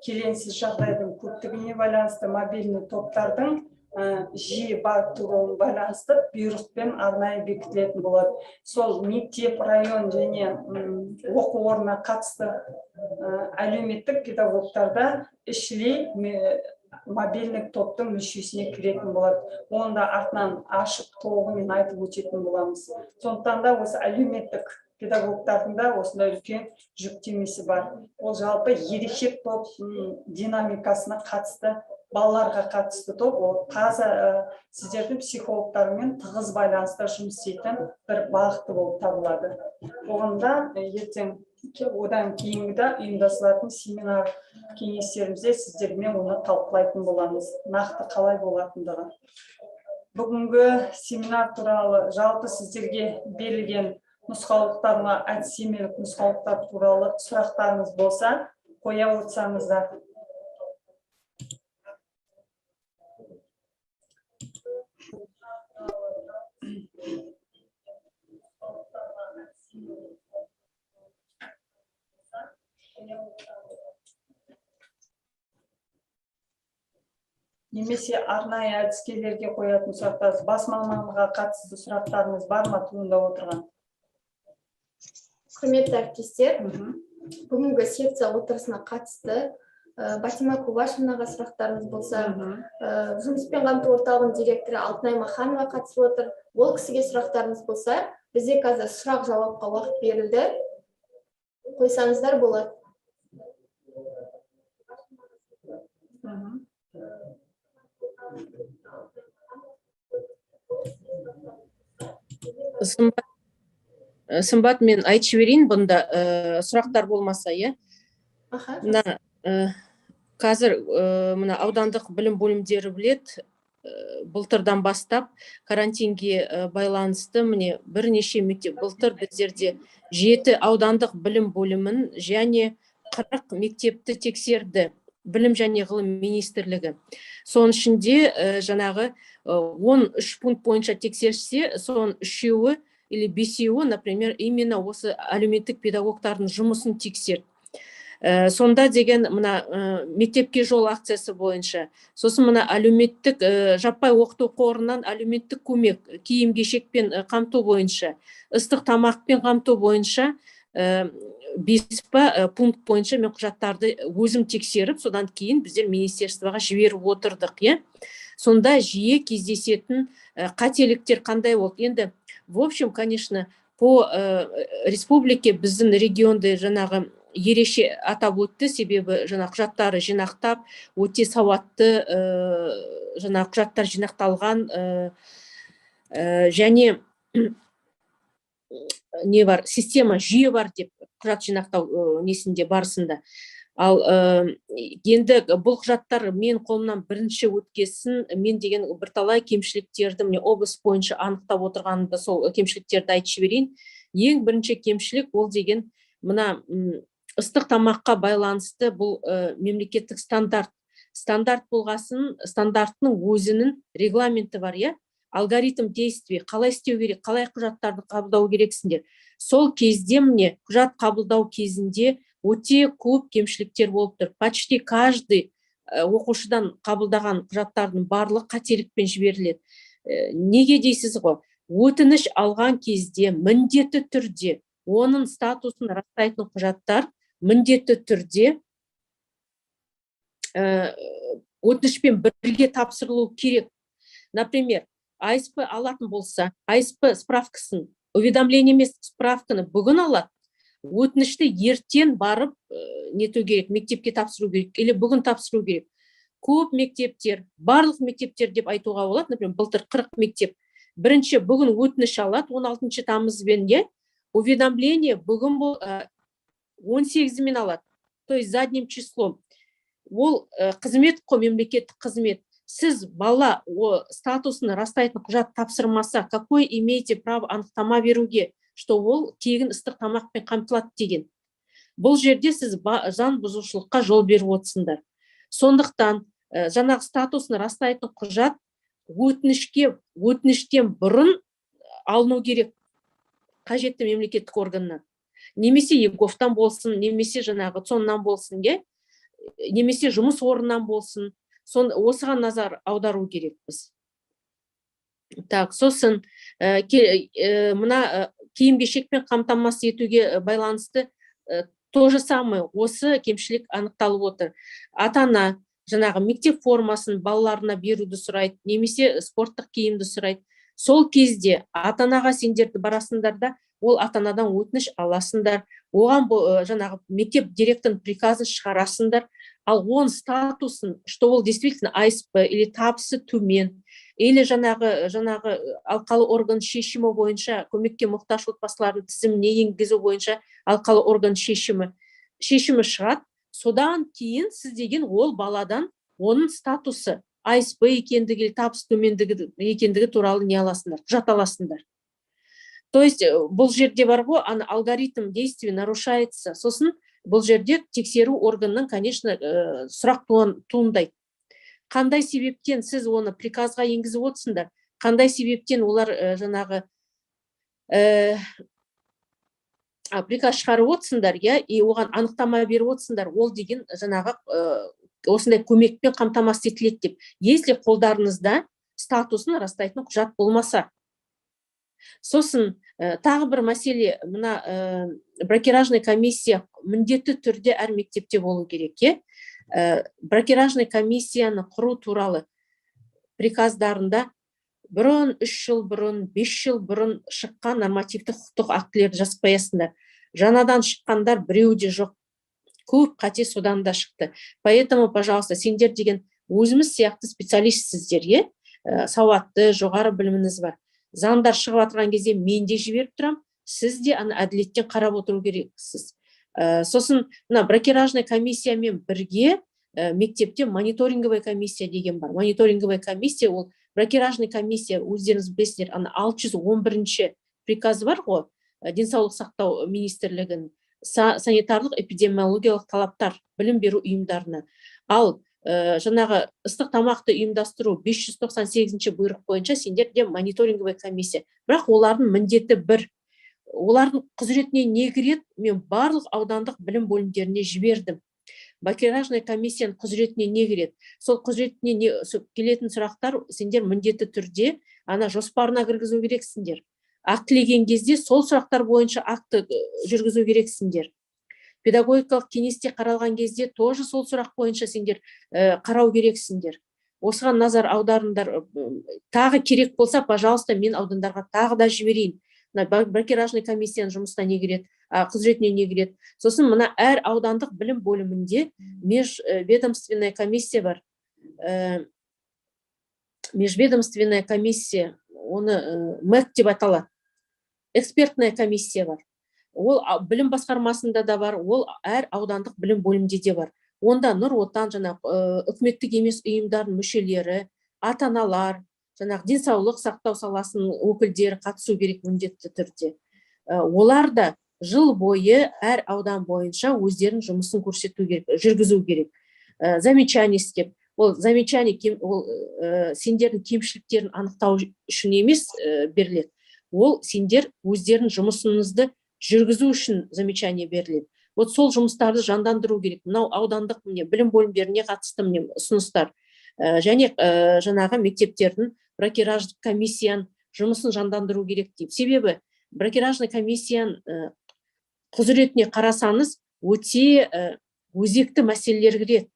келеңсіз жағдайдың көптігіне байланысты мобильный топтардың жиі бар тұруына байланысты бұйрықпен арнайы бекітілетін болады. Сол мектеп, район және оқу орнына қатысты әлеуметтік педагогтарда ішілей мобильдік топтың мүшесіне кіретін болады. Онда артынан ашып толығымен айтып өтетін боламыз. Сондықтан да осы әлеуметтік педагогтардың да осындай үлкен жүктемесі бар. Ол жалпы ерекше топ динамикасына қатысты, балаларға қатысты топ, ол таза сіздердің психологтармен тығыз байланыста жұмыс істейтін бір бағыты болып табылады. Оғанда ертең одан кейінгі ұйымдастырылатын семинар кеңестерімізде сіздермен оны талқылайтын боламыз, нақты қалай болатындығы. Бүгінгі семинар туралы жалпы сіздерге берілген нұсқаулықтарына, әдістемелік нұсқаулықтар туралы сұрақтарыңыз болса, қоя отырсаңыздар. Немесе арнайы әдіскерлерге қоятын сұрақтар, бас маманға қатысты сұрақтарыңыз бар ма туындап отырған? Құрметті әріптестер, бүгінгі секция отырысына қатысты Батима Кубашевнаға сұрақтарыңыз болса, жұмыспен қамту орталығының директоры Алтынай Маханова қатысып отыр. Ол кісіге сұрақтарыңыз болса, бізде қазір сұрақ жауапқа уақыт берілді. Қойсаңыздар болады. Сымбат, мен айтып жіберейін, бұнда сұрақтар болмаса, мына қазір мына аудандық білім бөлімдері білет, былтырдан бастап карантинге байланысты міне бірнеше мектеп, былтыр біздерде 7 аудандық білім бөлімін және 40 мектепті тексерді білім және ғылым министрлігі. Соның ішінде жаңағы 13 пункт бойынша тексерсе, соның 3-еуі или 5-еуі, например, именно осы әлеуметтік педагогтардың жұмысын тексерді. Сонда деген мына мектепке жол акциясы бойынша, сосын мына әлеуметтік жаппай оқыту қорынан әлеуметтік көмек, киім кешекпен қамту бойынша, ыстық тамақпен қамту бойынша 5 пункт бойынша мен құжаттарды өзім тексеріп, содан кейін біздер министерствоға жіберіп отырдық. Сонда жиі кездесетін қателіктер қандай болды? Енді, в общем, конечно, по республике біздің регионды жаңағы ерекше атап өтті, себебі жаңа құжаттары жинақтап, өте сауатты жаңа құжаттар жинақталған және не бар, система, жүйе бар деп құжат жинақтау несінде барысында. Ал енді бұл құжаттар мен қолымнан бірінші өткесін, мен деген бірталай кемшіліктерді міне облыс бойынша анықтап отырғанымда сол кемшіліктерді айтып жіберейін. Ең бірінші кемшілік ол деген мына ыстық тамаққа байланысты бұл мемлекеттік стандарт. Стандарт болғасын, стандарттың өзінің регламенті бар, алгоритм действий, қалай істеу керек, қалай құжаттарды қабылдау керексіңдер. Сол кезде міне құжат қабылдау кезінде өте көп кемшіліктер болып тұр. Почти каждый оқушыдан қабылдаған құжаттардың барлығы қателікпен жіберіледі. Неге дейсіз ғой? Өтініш алған кезде міндетті түрде оның статусын растайтын құжаттар міндетті түрде өтінішпен бірге тапсырылу керек. Например, АСП алатын болса, АСП справкасын, уведомление емес справканы бүгін алады, өтінішті ертең барып нету керек, мектепке тапсыру керек или бүгін тапсыру керек. Көп мектептер, барлық мектептер деп айтуға болады, например, былтыр 40 мектеп. Бірінші бүгін өтініш алады, 16 тамызбен, уведомление бүгін 18-мен алады, то есть задним числом. Ол қызмет қой, мемлекеттік қызмет. Сіз бала статусын растайтын құжат тапсырмаса, какой имеете право анықтама беруге, что ол тегін ыстық тамақпен қамтылады деген. Бұл жерде сіз заң бұзушылыққа жол беріп отырсыңдар. Сондықтан жаңағы статусын растайтын құжат өтініштен бұрын алыну керек қажетті мемлекеттік органнан. Немесе ЕГОВтан болсын, немесе жаңағы ЦОНнан болсын, немесе жұмыс орнынан болсын. Осыған назар аудару керекпіз. Так, сосын мына киім-кешекпен қамтамасыз етуге байланысты то же самое, осы кемшілік анықталып отыр. Ата-ана жаңағы мектеп формасын балаларына беруді сұрайды, немесе спорттық киімді сұрайды. Сол кезде ата-анаға сендерді барасыңдар да, ол ата-анадан өтініш аласыңдар. Оған жаңағы мектеп директорының приказын шығарасыңдар. Ал он статусын, что ол действительно АСП или табысы төмен, или жаңағы алқалы орган шешімі бойынша көмекке мұқтаж отбасылардың тізіміне енгізу бойынша алқалы орган шешімі шығады. Содан кейін сіз деген ол баладан оның статусы АСП екендігі, табысы төмендігі екендігі туралы не аласыңдар, құжат аласыңдар. То есть бұл жерде бар ғой, алгоритм действия нарушается. Сосын бұл жерде тексеру органның, конечно, сұрақ туындайды. Қандай себептен сіз оны приказға енгізіп отырсыңдар? Қандай себептен олар жаңағы приказ шығарып отырсыңдар, и оған анықтама беріп отырсыңдар, ол деген жаңағы осындай көмекпен қамтамасыз етіледі деп. Если қолдарыңызда статусын растайтын құжат болмаса. Сосын тағы бір мәселе, мына бракеражный комиссия міндетті түрде әр мектепте болу керек. Бракеражный комиссияны құру туралы приказдарында бұрын 3 жыл бұрын, 5 жыл бұрын шыққан нормативті құқықтық актілерді жазып қоясыңдар. Жаңадан шыққандар біреуде жоқ. Көп қате содан да шықты. Поэтому, пожалуйста, сендер деген өзіміз сияқты специалистсіздер, сауатты, жоғары біліміңіз бар. Заңдар шығып атырған кезде мен де жіберіп тұрам, сіз де әділеттен қарап отыру керексіз. Сосын бракеражный комиссиямен бірге мектепте мониторинговая комиссия деген бар. Мониторинговая комиссия, ол бракеражный комиссия, өздеріңіз білесіздер, 611 приказы бар ғой, денсаулық сақтау министрлігінің санитарлық эпидемиологиялық талаптар білім беру ұйымдарына. Ал жаңағы ыстық тамақты ұйымдастыру 598 бұйрық бойынша сендерде мониторинговая комиссия. Бірақ олардың міндеті бір. Олардың құзыретіне не кіреді? Мен барлық аудандық білім бөлімдеріне жібердім. Бракеражный комиссияның құзыретіне не кіреді? Сол құзыретіне келетін сұрақтар сендер міндетті түрде жоспарына кіргізу керексіңдер. Актілеген кезде сол сұрақтар бойынша акты жүргізу керексіңдер. Педагогикалық кеңесте қаралған кезде тоже сол сұрақ бойынша сендер қарау керексіңдер. Осыған назар аударыңдар. Тағы керек болса, пожалуйста, мен аудандарға тағы да жіберейін. Бракеражный комиссияның жұмысына не кіреді, құзыретіне не кіреді. Сосын мына әр аудандық білім бөлімінде межведомственная комиссия бар. Межведомственная комиссия, оны МЭК деп аталады. Экспертная комиссия бар. Ол білім басқармасында да бар, ол әр аудандық білім бөлімде де бар. Онда Нұр Отан, үкіметтік емес ұйымдардың мүшелері, ата-аналар, денсаулық сақтау саласының өкілдері қатысу керек міндетті түрде. Олар да жыл бойы әр аудан бойынша өздерінің жұмысын көрсету керек, жүргізу керек. Замечание істеп, ол замечание сендердің кемшіліктерін анықтау үшін емес беріледі. Ол сендер өздерінің жұмысыңызды жүргізу үшін замечание беріледі. Вот сол жұмыстарды жандандыру керек. Мынау аудандық білім бөлімдеріне қатысты ұсыныстар. Және жаңағы мектептердің бракеражный комиссияның жұмысын жандандыру керек дейді. Себебі бракеражный комиссияның құзыретіне қарасаңыз, өте өзекті мәселелер кіреді.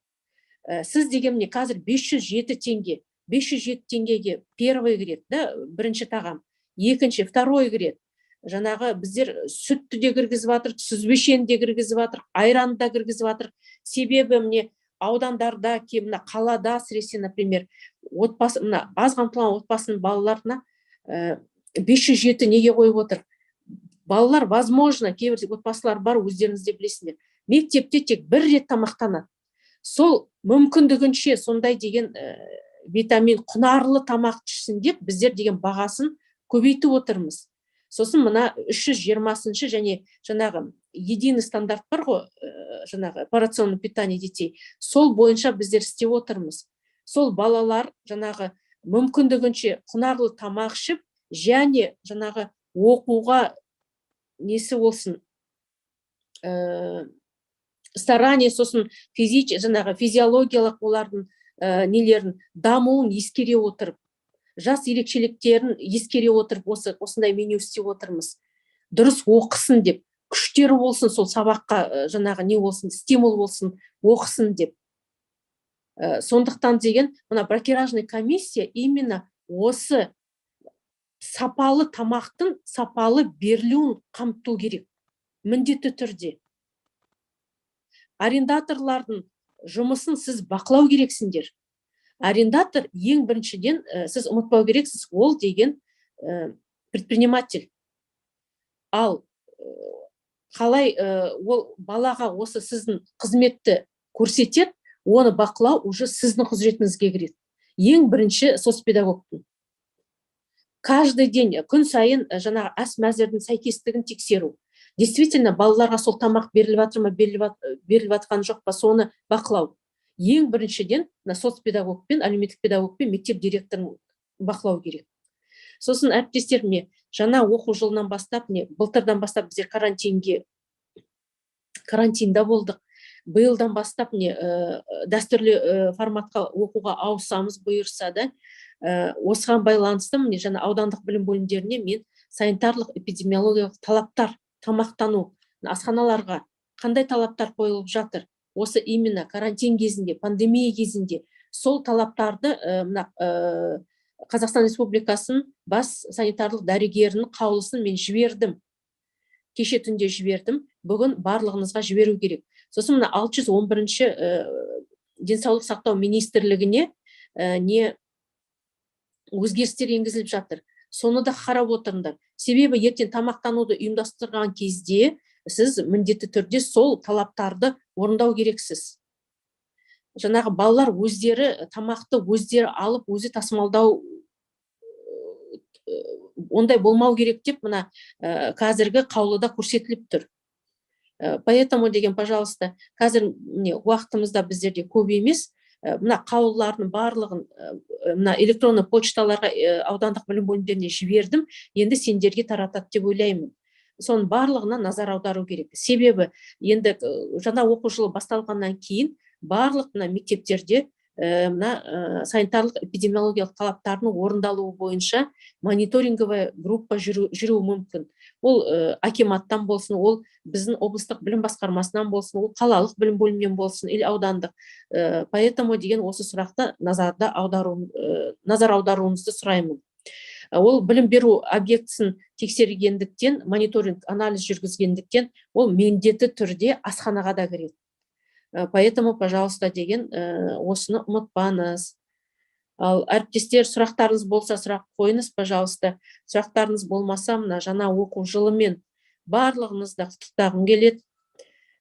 Сіз дегенде қазір 507 теңге, 507 теңгеге первый кіреді, бірінші тағам, екінші, второй кіреді. жаңағы біздер сүтті де кіргізіп жатырық, сүзбешені де кіргізіп жатырық, айранды да кіргізіп жатырық. Себебі міне аудандарда, мына қалада әсіресе, например, отбасы, мына аз қамтылған отбасының балаларына 507 неге қойып отыр? Балалар, возможно, кейбір отбасылар бар, өздеріңіз де білесіңдер, мектепте тек бір рет тамақтанады. Сол мүмкіндігінше сондай деген витамин құнарлы тамақ ішсін деп біздер деген бағасын көбейтіп отырмыз. Сосын мына 320-шы және жаңағы единый стандарт бар ғой, жаңағы порционное питание детей, сол бойынша біздер істеп отырмыз. Сол балалар жаңағы мүмкіндігінше құнарлы тамақ ішіп, және жаңағы оқуға несі болсын, старание, сосын жаңағы физиологиялық олардың нелерін дамуын ескере отырып, жас ерекшеліктерін ескере отырып, осындай меню істеп отырмыз. Дұрыс оқысын деп, күштері болсын, сол сабаққа жаңағы не болсын, стимул болсын, оқысын деп. Сондықтан деген, мына бракеражный комиссия именно осы сапалы тамақтың сапалы берілуін қамту керек. Міндетті түрде. Арендаторлардың жұмысын сіз бақылау керексіңдер. Арендатор ең біріншіден сіз ұмытпау керексіз, ол деген предприниматель. Ал қалай ол балаға осы сіздің қызметті көрсетеді, оны бақылау уже сіздің құзыретіңізге кіреді. Ең бірінші соцпедагогтың. Каждый день, күн сайын жаңағы ас мәзірдің сәйкестігін тексеру. Действительно, балаларға сол тамақ беріліп жатыр ма, беріліп жатқан жоқ па, соны бақылау. Ең біріншіден соцпедагогпен, әлеуметтік педагогпен мектеп директорын бақылау керек. Сосын әріптестер, жаңа оқу жылынан бастап, былтырдан бастап біздер карантинда болдық. Биылдан бастап дәстүрлі форматқа оқуға ауысамыз бұйырса да, осыған байланысты жаңа аудандық білім бөлімдеріне мен санитарлық эпидемиологиялық талаптар, тамақтану, асханаларға қандай талаптар қойылып жатыр? Осы именно карантин кезінде, пандемия кезінде сол талаптарды Қазақстан Республикасының бас санитарлық дәрігерінің қаулысын мен жібердім. Кеше түнде жібердім, бүгін барлығыңызға жіберу керек. Сосын 611-ші денсаулық сақтау министрлігіне не өзгерістер енгізіліп жатыр. Соны да қарап отырыңдар. Себебі ертең тамақтануды ұйымдастырған кезде сіз міндетті түрде сол талаптарды орындау керексіз. Жаңағы балалар өздері тамақты өздері алып, өзі тасымалдау ондай болмау керек деп мына қазіргі қаулыда көрсетіліп тұр. Поэтому деген, пожалуйста, қазір уақытымызда біздерде көп емес, мына қаулылардың барлығын мына электронды почталарға аудандық білім бөлімдеріне жібердім, енді сендерге таратады деп ойлаймын. Соның барлығына назар аудару керек. Себебі енді жаңа оқу жылы басталғаннан кейін барлық мектептерде санитарлық эпидемиологиялық талаптарының орындалуы бойынша мониторинговая группа жүру мүмкін. Ол акиматтан болсын, ол біздің облыстық білім басқармасынан болсын, ол қалалық білім бөлімінен болсын, или аудандық. Поэтому деген осы сұрақты назар аударуыңызды сұраймын. Ол білім беру объектісін тексергендіктен, мониторинг анализ жүргізгендіктен, ол міндетті түрде асханаға да кіреді. Поэтому, пожалуйста, деген осыны ұмытпаңыз. Ал әріптестер, сұрақтарыңыз болса, сұрақ қойыңыз, пожалуйста. Сұрақтарыңыз болмаса, мына жаңа оқу жылымен барлығыңызды құттықтағым келеді.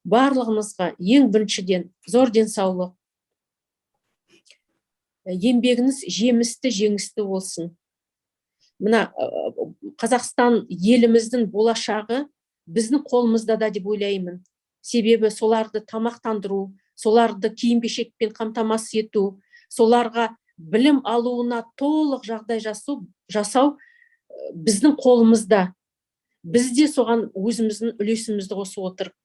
Барлығыңызға ең біріншіден зор денсаулық, еңбегіңіз жемісті, жеңісті болсын. Мына Қазақстан еліміздің болашағы біздің қолымызда да деп ойлаймын. Себебі соларды тамақтандыру, соларды киім-кешекпен қамтамасыз ету, соларға білім алуына толық жағдай жасау біздің қолымызда. Біз де соған өзіміздің үлесімізді қосып отырмыз.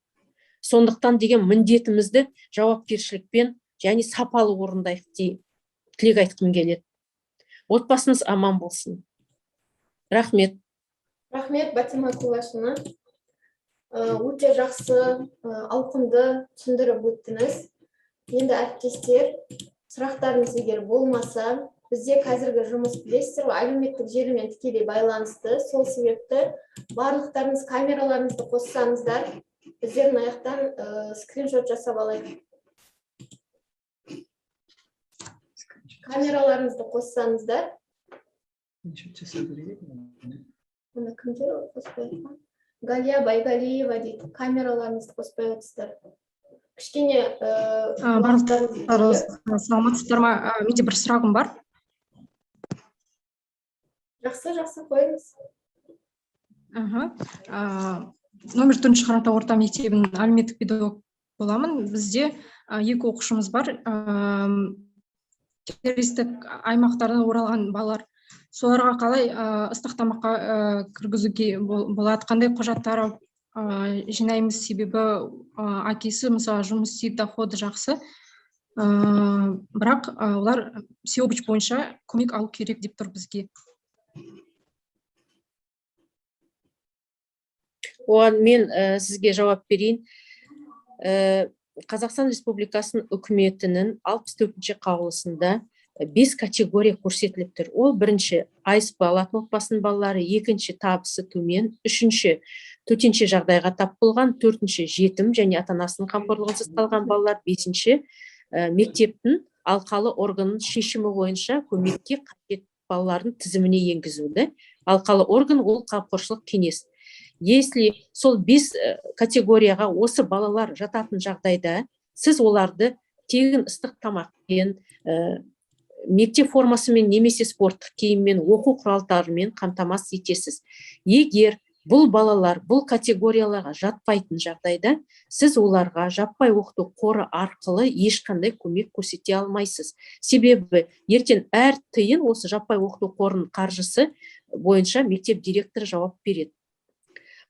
Сондықтан деген міндетімізді жауапкершілікпен және сапалы орындайық деп тілек айтқым келеді. Отбасыңыз аман болсын. Рахмет. Рахмет, Батима Кулашына. Өте жақсы, ауқымды түсіндіріп өттіңіз. Енді әріптестер, сұрақтарыңыз егер болмаса, бізде қазіргі жұмыс білесіздер ғой, әлеуметтік желімен тікелей байланысты. Сол себепті барлықтарыңыз камераларыңызды қоссаңыздар, біздер мына жақтан скриншот жасап алайық. Камераларыңызды қоссаңыздар. Мұны кімдер қоспай отқан? Галия Байгалиева дейді, камераларыңызды қоспай отырсыздар. Кішкене саламатсыздар ма? Менде бір сұрағым бар. жақсы қойыңыз. Номер 4 Қаратау орта мектебінің әлеуметтік педагог боламын. Бізде 2 оқушымыз бар. Террористік аймақтардан оралған балалар. Соларға қалай ыстық тамаққа кіргізуге болады? Қандай құжаттар жинаймыз? Себебі әкесі мысалы жұмыс істейді, доходы жақсы. Бірақ олар Всеобщ бойынша көмек алу керек деп тұр бізге. Оған мен сізге жауап берейін. Қазақстан Республикасының үкіметінің 64-ші қаулысында 5 категория көрсетіліп тұр. Ол бірінші айсп алатын отбасының балалары, екінші табысы төмен, үшінші төтенше жағдайға тап болған, төртінші жетім және ата-анасының қамқорлығынсыз қалған балалар, бесінші мектептің алқалы органның шешімі бойынша көмекке қажет балалардың тізіміне енгізуді. Алқалы орган ол қамқоршылық кеңес. Если сол 5 категорияға осы балалар жататын жағдайда, сіз оларды тегін ыстық тамақпен, мектеп формасымен немесе спорттық киіммен, оқу құралдарымен қамтамасыз етесіз. Егер бұл балалар бұл категорияларға жатпайтын жағдайда, сіз оларға жаппай оқыту қоры арқылы ешқандай көмек көрсете алмайсыз. Себебі ертең әр тиын осы жаппай оқыту қорының қаржысы бойынша мектеп директоры жауап береді.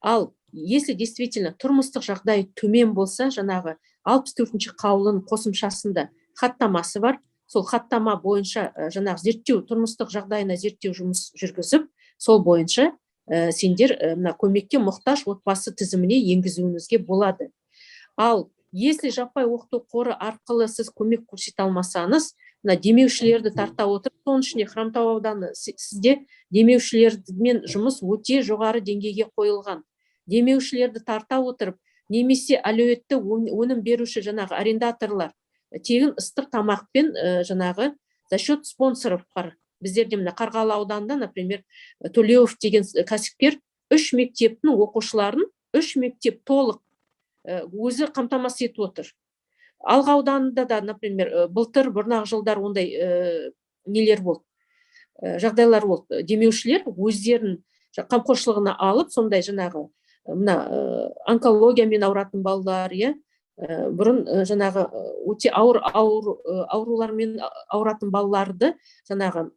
Ал если действительно тұрмыстық жағдай төмен болса, жаңағы 64-ші қаулының қосымшасында хаттамасы бар. Сол хаттама бойынша жаңағы зерттеу, тұрмыстық жағдайына зерттеу жұмыс жүргізіп, сол бойынша сендер көмекке мұқтаж отбасы тізіміне енгізуіңізге болады. Ал если жаппай оқыту қоры арқылы сіз көмек көрсете алмасаңыз, демеушілерді тарта отырып, соның ішінде Хромтау ауданы сізде демеушілермен жұмыс өте жоғары деңгейге қойылған. Демеушілерді тарта отырып, немесе әлеуетті өнім беруші жаңағы арендаторлар тегін ыстық тамақпен жаңағы за счет спонсоров бар. Біздерде мына Қарғалы ауданында, например, Төлеуов деген кәсіпкер 3 мектептің оқушыларын 3 мектеп толық өзі қамтамасыз етіп отыр. Алға ауданында да, например, былтыр бұрнағы жылдар ондай нелер болды, жағдайлар болды. Демеушілер өздерін қамқоршылығына алып, сондай жаңағы онкологиямен ауыратын балалар, бұрын жаңағы өте ауыр аурулармен ауыратын балаларды жаңағы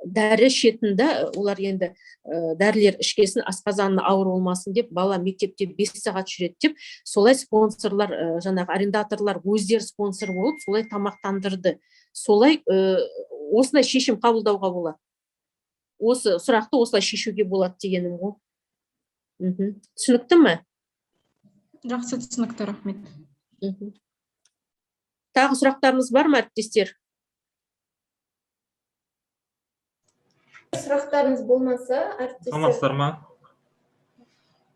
дәрі шетінде, олар енді дәрілер ішкесін, асқазаны ауыр болмасын деп, бала мектепте 5 сағат жүреді деп, солай спонсорлар, жаңағы арендаторлар өздері спонсор болып, солай тамақтандырды. Солай осындай шешім қабылдауға болады. Осы сұрақты осылай шешуге болады дегенім ғой. Түсінікті ме? Жақсы, түсінікті, рахмет. Тағы сұрақтарыңыз бар ма, әріптестер? Сұрақтарыңыз болмаса, әріптестер. Саламатсыздар ма?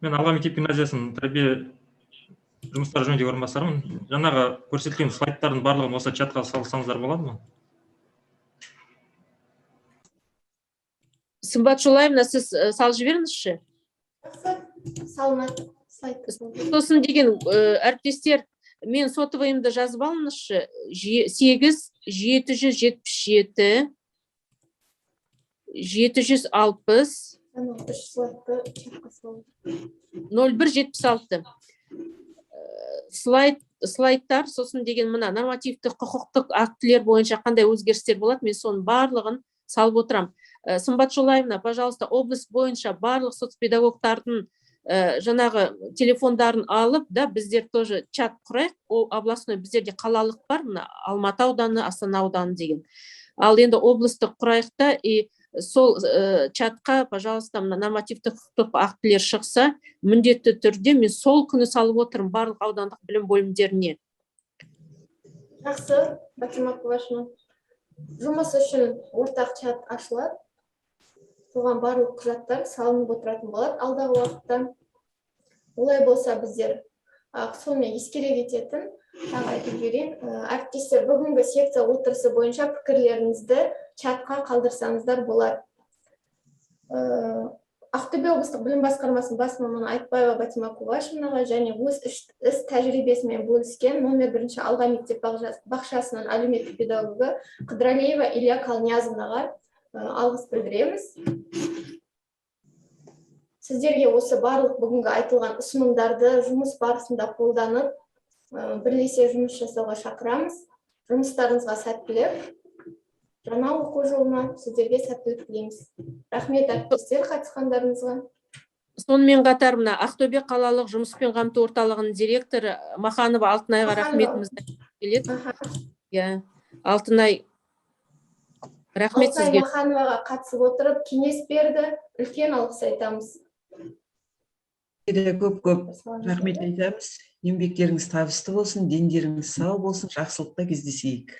Мен Алға мектеп гимназиясының тәрбие жұмыстары жөніндегі орынбасарымын. Жаңағы көрсетілген слайдтардың барлығын осы чатқа салсаңыздар болады ма? Сымбат Жолаевна, сіз салып жіберіңізші. Салынады. Сосын деген әріптестер, мен сотовойымды жазып алыңызшы. 8-777 760 0176 слайдтар, сосын деген мына нормативті құқықтық актілер бойынша қандай өзгерістер болады, мен соның барлығын салып отырам. Сымбат Жолаевна, пожалуйста, область бойынша барлық соцпедагогтардың жаңағы телефондарын алып, біздер тоже чат құрайық. Ол областной, біздерде қалалық бар, Алматы ауданы, Астана ауданы деген. Ал енді облыстық құрайық та, сол чатқа, пожалуйста, нормативті құқықтық актілер шықса, міндетті түрде мен сол күні салып отырмын барлық аудандық білім бөлімдеріне. Жақсы, Батима Кулашевна. жұмыс үшін ортақ чат ашылады. Соған барлық құжаттар салынып отыратын болады алдағы уақытта. Олай болса біздер сонымен ескере кететін тағы айтып жіберейін. Әріптестер, бүгінгі секция отырысы бойынша пікірлеріңізді чатқа қалдырсаңыздар болады. Ақтөбе облыстық білім басқармасының бас маманы Айтбаева Батима Кубашевнаға және өз іс тәжірибесімен бөліскен номер 1 Алға мектеп бақшасының әлеуметтік педагогы Қыдыралиева Илья Қалниязовнаға алғыс білдіреміз. Сіздерге осы барлық бүгінгі айтылған ұсынымдарды жұмыс барысында қолданып, бірлесе жұмыс жасауға шақырамыз. Жұмыстарыңызға сәттілік. Жаңа оқу жылына сіздерге сәттілік тілейміз. Рахмет әріптестер қатысқандарыңызға. Сонымен қатар мына Ақтөбе қалалық жұмыспен қамту орталығының директоры Маханова Алтынайға рахметімізді келеді. Иә, Алтынай, рахмет Алтынай сізге. Махановаға қатысып отырып, кеңес берді. Үлкен алғыс айтамыз. Көп рахмет айтамыз. Еңбектеріңіз табысты болсын, дендеріңіз сау болсын, жақсылықта кездесейік.